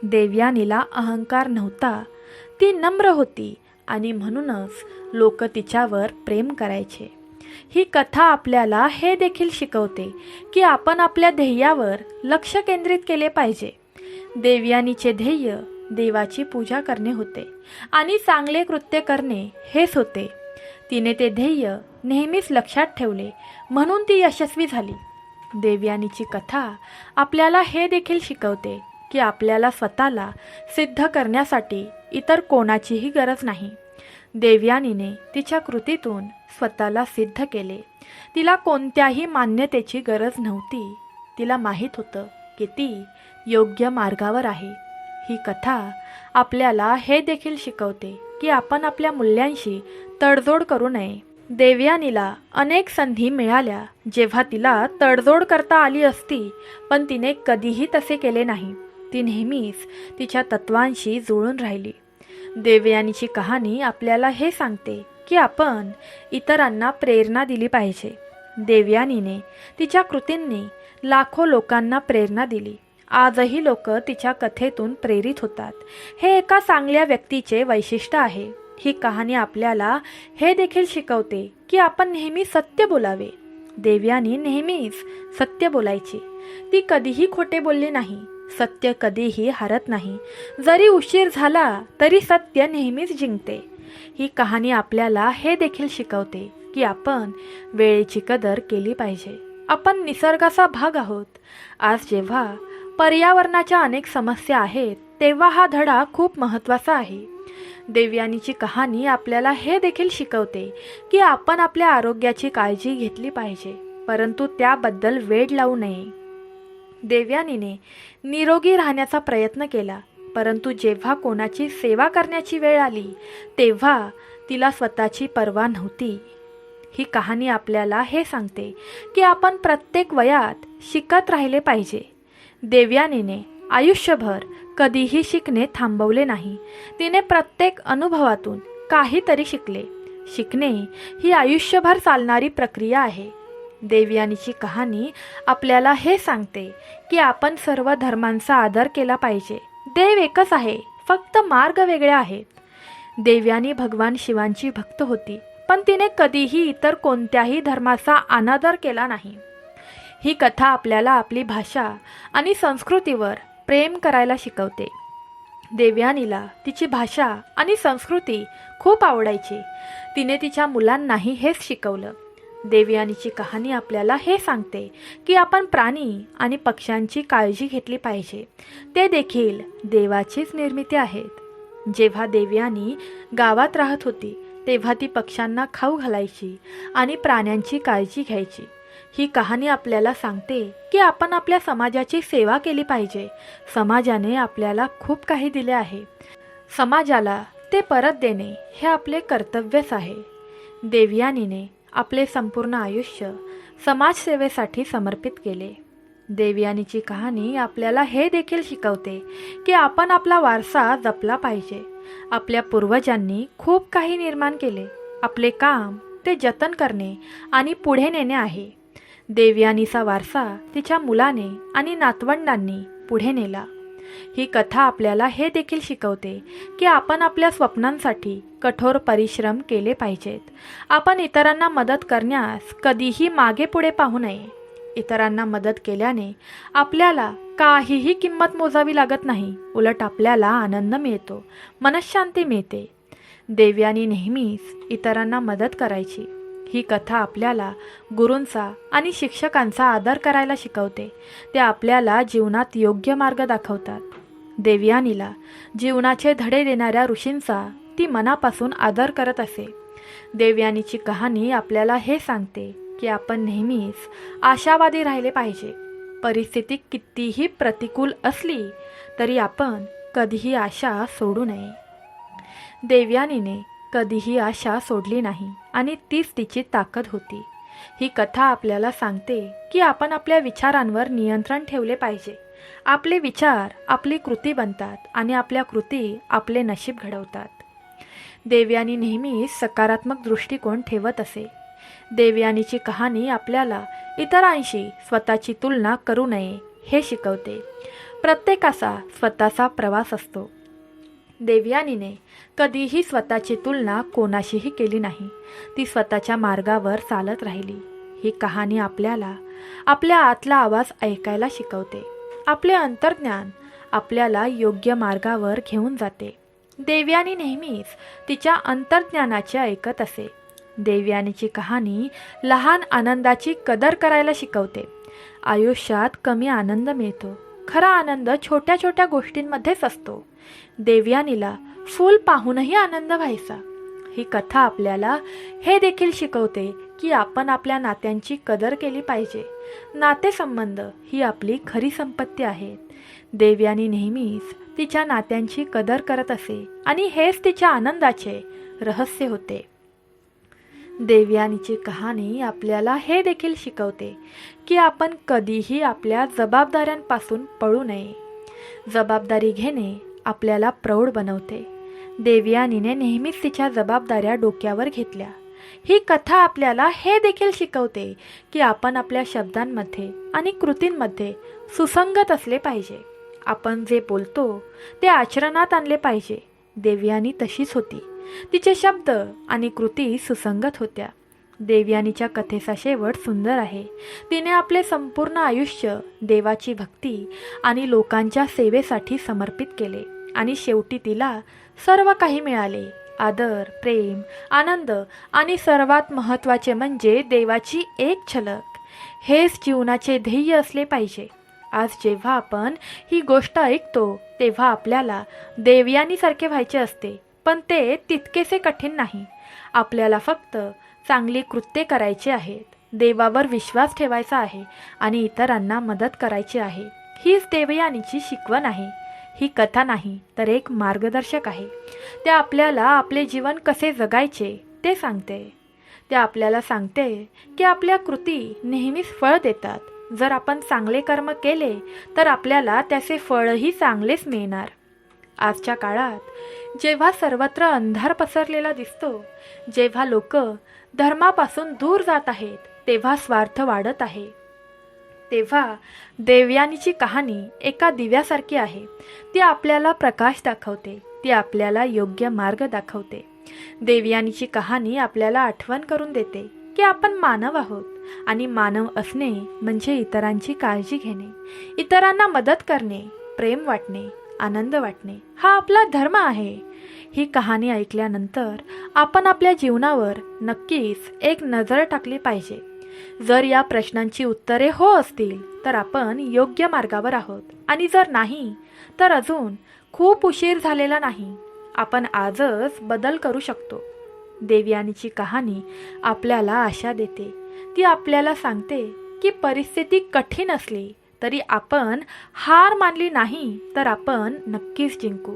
देवयानीला अहंकार नव्हता, ती नम्र होती आणि म्हणूनच लोक तिच्यावर प्रेम करायचे. ही कथा आपल्याला हे देखील शिकवते की आपण आपल्या ध्येयावर लक्ष केंद्रित केले पाहिजे. देवयानीचे ध्येय देवाची पूजा करणे होते आणि चांगले कृत्य करणे हेच होते. तिने ते ध्येय नेहमीच लक्षात ठेवले, म्हणून ती यशस्वी झाली. देवयानीची कथा आपल्याला हे देखील शिकवते की आपल्याला स्वतःला सिद्ध करण्यासाठी इतर कोणाचीही गरज नाही. देवयानीने तिच्या कृतीतून स्वतःला सिद्ध केले. तिला कोणत्याही मान्यतेची गरज नव्हती. तिला माहीत होतं की ती योग्य मार्गावर आहे. ही कथा आपल्याला हे देखील शिकवते की आपण आपल्या मूल्यांशी तडजोड करू नये. देवयानीला अनेक संधी मिळाल्या जेव्हा तिला तडजोड करता आली असती, पण तिने कधीही तसे केले नाही. ती नेहमीच तिच्या तत्वांशी जुळून राहिली. देवयानीची कहाणी आपल्याला हे सांगते की आपण इतरांना प्रेरणा दिली पाहिजे. देवयानीने तिच्या कृतींनी लाखो लोकांना प्रेरणा दिली. आजही लोक तिच्या कथेतून प्रेरित होतात. हे एका चांगल्या व्यक्तीचे वैशिष्ट्य आहे. ही कहाणी आपल्याला हे देखील शिकवते की आपण नेहमी सत्य बोलावे. देवयानी नेहमीच सत्य बोलायची. ती कधीही खोटे बोलली नाही. सत्य कधीही हरत नाही. जरी उशीर झाला तरी सत्य नेहमीच जिंकते. ही कहाणी आपल्याला हे देखील शिकवते की आपण वेळेची कदर केली पाहिजे. आपण निसर्गाचा भाग आहोत. आज जेव्हा पर्यावरणाच्या अनेक समस्या आहेत तेव्हा हा धडा खूप महत्त्वाचा आहे. देवयानीची कहाणी आपल्याला हे देखील शिकवते की आपण आपल्या आरोग्याची काळजी घेतली पाहिजे, परंतु त्याबद्दल वेड लावू नये. देवयानीने निरोगी राहण्याचा प्रयत्न केला, परंतु जेव्हा कोणाची सेवा करण्याची वेळ आली तेव्हा तिला स्वतःची पर्वा नव्हती. ही कहाणी आपल्याला हे सांगते की आपण प्रत्येक वयात शिकत राहिले पाहिजे. देवयानीने आयुष्यभर कधीही शिकणे थांबवले नाही. तिने प्रत्येक अनुभवातून काहीतरी शिकले. शिकणे ही आयुष्यभर चालणारी प्रक्रिया आहे. देवयानीची कहाणी आपल्याला हे सांगते की आपण सर्व धर्मांचा आदर केला पाहिजे. देव एकच आहे, फक्त मार्ग वेगळे आहेत. देवयानी भगवान शिवांची भक्त होती, पण तिने कधीही इतर कोणत्याही धर्माचा अनादर केला नाही. ही कथा आपल्याला आपली भाषा आणि संस्कृतीवर प्रेम करायला शिकवते. देवयानीला तिची भाषा आणि संस्कृती खूप आवडायची. तिने तिच्या मुलांनाही हेच शिकवलं. देवयानीची कहाणी आपल्याला हे सांगते की आपण प्राणी आणि पक्ष्यांची काळजी घेतली पाहिजे. ते देखील देवाचीच निर्मिती आहेत. जेव्हा देवयानी गावात राहत होती तेव्हा ती पक्ष्यांना खाऊ घालायची आणि प्राण्यांची काळजी घ्यायची. ही कहाणी आपल्याला सांगते की आपण आपल्या समाजाची सेवा केली पाहिजे. समाजाने आपल्याला खूप काही दिले आहे. समाजाला ते परत देणे हे आपले कर्तव्यच आहे. देवयानीने आपले संपूर्ण आयुष्य समाजसेवेसाठी समर्पित केले. देवयानीची कहाणी आपल्याला हे देखील शिकवते की आपण आपला वारसा जपला पाहिजे. आपल्या पूर्वजांनी खूप काही निर्माण केले. आपले काम ते जतन करणे आणि पुढे नेणे आहे. देवयानीचा वारसा तिच्या मुलाने आणि नातवंडांनी पुढे नेला. ही कथा आपल्याला हे देखील शिकवते की आपण आपल्या स्वप्नांसाठी कठोर परिश्रम केले पाहिजेत. आपण इतरांना मदत करण्यास कधीही मागे पुढे पाहू नये. इतरांना मदत केल्याने आपल्याला काहीही किंमत मोजावी लागत नाही. उलट आपल्याला आनंद मिळतो, मनःशांती मिळते. देवयानी नेहमीच इतरांना मदत करायची. ही कथा आपल्याला गुरूंचा आणि शिक्षकांचा आदर करायला शिकवते. ते आपल्याला जीवनात योग्य मार्ग दाखवतात. देवयानीला जीवनाचे धडे देणाऱ्या ऋषींचा ती मनापासून आदर करत असे. देवयानीची कहाणी आपल्याला हे सांगते की आपण नेहमीच आशावादी राहिले पाहिजे. परिस्थिती कितीही प्रतिकूल असली तरी आपण कधीही आशा सोडू नये. देवयानीने कधीही आशा सोडली नाही आणि तीच तिची ताकद होती. ही कथा आपल्याला सांगते की आपण आपल्या विचारांवर नियंत्रण ठेवले पाहिजे. आपले विचार आपली कृती बनतात आणि आपल्या कृती आपले नशीब घडवतात. देवयानी नेहमीच सकारात्मक दृष्टिकोन ठेवत असे. देवयानीची कहाणी आपल्याला इतरांशी स्वतःची तुलना करू नये हे शिकवते. प्रत्येकाचा स्वतःचा प्रवास असतो. देवयानीने कधीही स्वतःची तुलना कोणाशीही केली नाही. ती स्वतःच्या मार्गावर चालत राहिली. ही कहाणी आपल्याला आपल्या आतला आवाज ऐकायला शिकवते. आपले अंतर्ज्ञान आपल्याला योग्य मार्गावर घेऊन जाते. देवयानी नेहमीच तिच्या अंतर्ज्ञानाचे ऐकत असे. देवयानीची कहाणी लहान आनंदाची कदर करायला शिकवते. आयुष्यात कमी आनंद मिळतो. खरा आनंद छोट्या छोट्या गोष्टींमध्येच असतो. देवयानीला फूल पाहूनही आनंद व्हायचा. ही कथा आपल्याला हे देखील शिकवते की आपण आपल्या नात्यांची कदर केली पाहिजे. नातेसंबंध ही आपली खरी संपत्ती आहेत. देवयानी नेहमीच तिच्या नात्यांची कदर करत असे आणि हेच तिच्या आनंदाचे रहस्य होते. देवयानीची कहाणी आपल्याला हे देखील शिकवते की आपण कधीही आपल्या जबाबदाऱ्यांपासून पळू नये. जबाबदारी घेणे आपल्याला प्रौढ बनवते. देवयानीने नेहमीच तिच्या जबाबदाऱ्या डोक्यावर घेतल्या. ही कथा आपल्याला हे देखील शिकवते की आपण आपल्या शब्दांमध्ये आणि कृतींमध्ये सुसंगत असले पाहिजे. आपण जे बोलतो ते आचरणात आणले पाहिजे. देवयानी तशीच होती. तिचे शब्द आणि कृती सुसंगत होत्या. देवयानीच्या कथेचा शेवट सुंदर आहे. तिने आपले संपूर्ण आयुष्य देवाची भक्ती आणि लोकांच्या सेवेसाठी समर्पित केले आणि शेवटी तिला सर्व काही मिळाले. आदर, प्रेम, आनंद आणि सर्वात महत्त्वाचे म्हणजे देवाची एक झलक. हेच जीवनाचे ध्येय असले पाहिजे. आज जेव्हा आपण ही गोष्ट ऐकतो तेव्हा आपल्याला देवयानीसारखे व्हायचे असते, पण ते तितकेसे कठीण नाही. आपल्याला फक्त चांगली कृत्ये करायची आहेत, देवावर विश्वास ठेवायचा आहे आणि इतरांना मदत करायची आहे. हीच देवयानीची शिकवण आहे. ही कथा नाही तर एक मार्गदर्शक आहे. ते आपल्याला आपले जीवन कसे जगायचे ते सांगते. ते आपल्याला सांगते की आपल्या कृती नेहमीच फळ देतात. जर आपण चांगले कर्म केले तर आपल्याला त्याचे फळही चांगलेच मिळणार. आजच्या काळात जेव्हा सर्वत्र अंधार पसरलेला दिसतो, जेव्हा लोक धर्मापासून दूर जात आहेत, तेव्हा स्वार्थ वाढत आहे, तेव्हा देवयानीची कहाणी एका दिव्यासारखी आहे. ती आपल्याला प्रकाश दाखवते. ती आपल्याला योग्य मार्ग दाखवते. देवयानीची कहाणी आपल्याला आठवण करून देते की आपण मानव आहोत आणि मानव असणे म्हणजे इतरांची काळजी घेणे, इतरांना मदत करणे, प्रेम वाटणे, आनंद वाटणे हा आपला धर्म आहे. ही कहाणी ऐकल्यानंतर आपण आपल्या जीवनावर नक्कीच एक नजर टाकली पाहिजे. जर या प्रश्नांची उत्तरे हो असतील तर आपण योग्य मार्गावर आहोत आणि जर नाही तर अजून खूप उशीर झालेला नाही. आपण आजच बदल करू शकतो. देवयानीची कहाणी आपल्याला आशा देते. ती आपल्याला सांगते की परिस्थिती कठीण असली तरी आपण हार मानली नाही तर आपण नक्कीच जिंकू.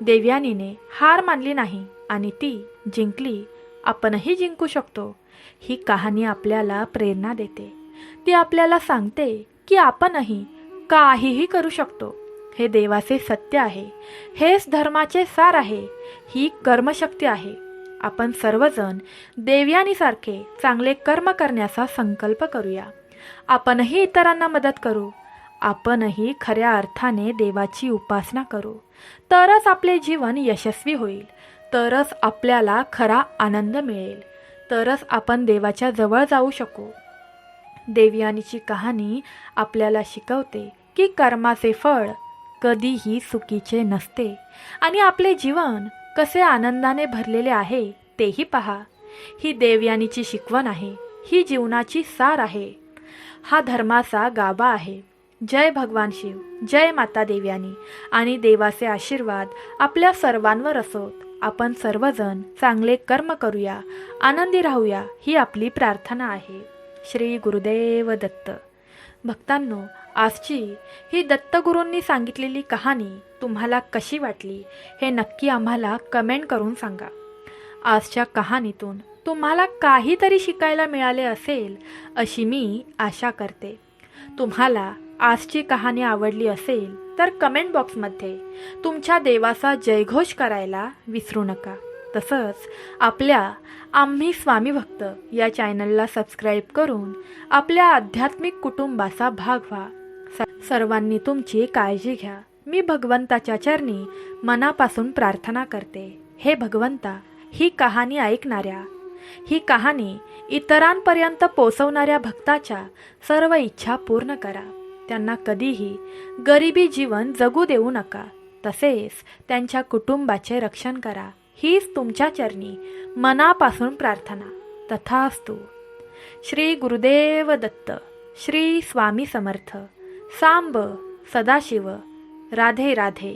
देवयानीने हार मानली नाही आणि ती जिंकली. आपणही जिंकू शकतो. ही कहाणी आपल्याला प्रेरणा देते. ती आपल्याला सांगते की आपणही काहीही करू शकतो. हे देवाचे सत्य आहे. हेच धर्माचे सार आहे. ही कर्मशक्ती आहे. आपण सर्वजण देवयानीसारखे चांगले कर्म करण्याचा संकल्प करूया. आपणही इतरांना मदत करू. आपणही खऱ्या अर्थाने देवाची उपासना करू. तरच आपले जीवन यशस्वी होईल. तरच आपल्याला खरा आनंद मिळेल. तरच आपण देवाच्या जवळ जाऊ शकू. देवयानीची कहाणी आपल्याला शिकवते की कर्माचे फळ कधीही चुकीचे नसते आणि आपले जीवन कसे आनंदाने भरलेले आहे तेही पहा. ही देवयानीची शिकवण आहे. ही जीवनाची सार आहे. हा धर्माचा गाभा आहे. जय भगवान शिव, जय माता देवयानी आणि देवाचे आशीर्वाद आपल्या सर्वांवर असोत. आपण सर्वजण चांगले कर्म करूया, आनंदी राहूया ही आपली प्रार्थना आहे. श्री गुरुदेव दत्त. भक्तांनो, आजची ही दत्तगुरूंनी सांगितलेली कहाणी तुम्हाला कशी वाटली हे नक्की आम्हाला कमेंट करून सांगा. आजच्या कहाणीतून तुम्हाला काहीतरी शिकायला मिळाले असेल अशी मी आशा करते. तुम्हाला आजची कहाणी आवडली असेल तर कमेंट बॉक्समध्ये तुमच्या देवाचा जयघोष करायला विसरू नका. तसंच आपल्या आम्ही स्वामी भक्त या चॅनलला सबस्क्राईब करून आपल्या आध्यात्मिक कुटुंबाचा भाग व्हा. सर्वांनी तुमची काळजी घ्या. मी भगवंताच्या चरणी मनापासून प्रार्थना करते. हे भगवंता, ही कहाणी ऐकणाऱ्या, ही कहाणी इतरांपर्यंत पोचवणाऱ्या भक्ताच्या सर्व इच्छा पूर्ण करा. त्यांना कधीही गरिबी जीवन जगू देऊ नका. तसेच त्यांच्या कुटुंबाचे रक्षण करा. हीच तुमच्या चरणी मनापासून प्रार्थना. तथास्तु. श्री गुरुदेव दत्त. श्री स्वामी समर्थ. सांब सदाशिव. राधे राधे.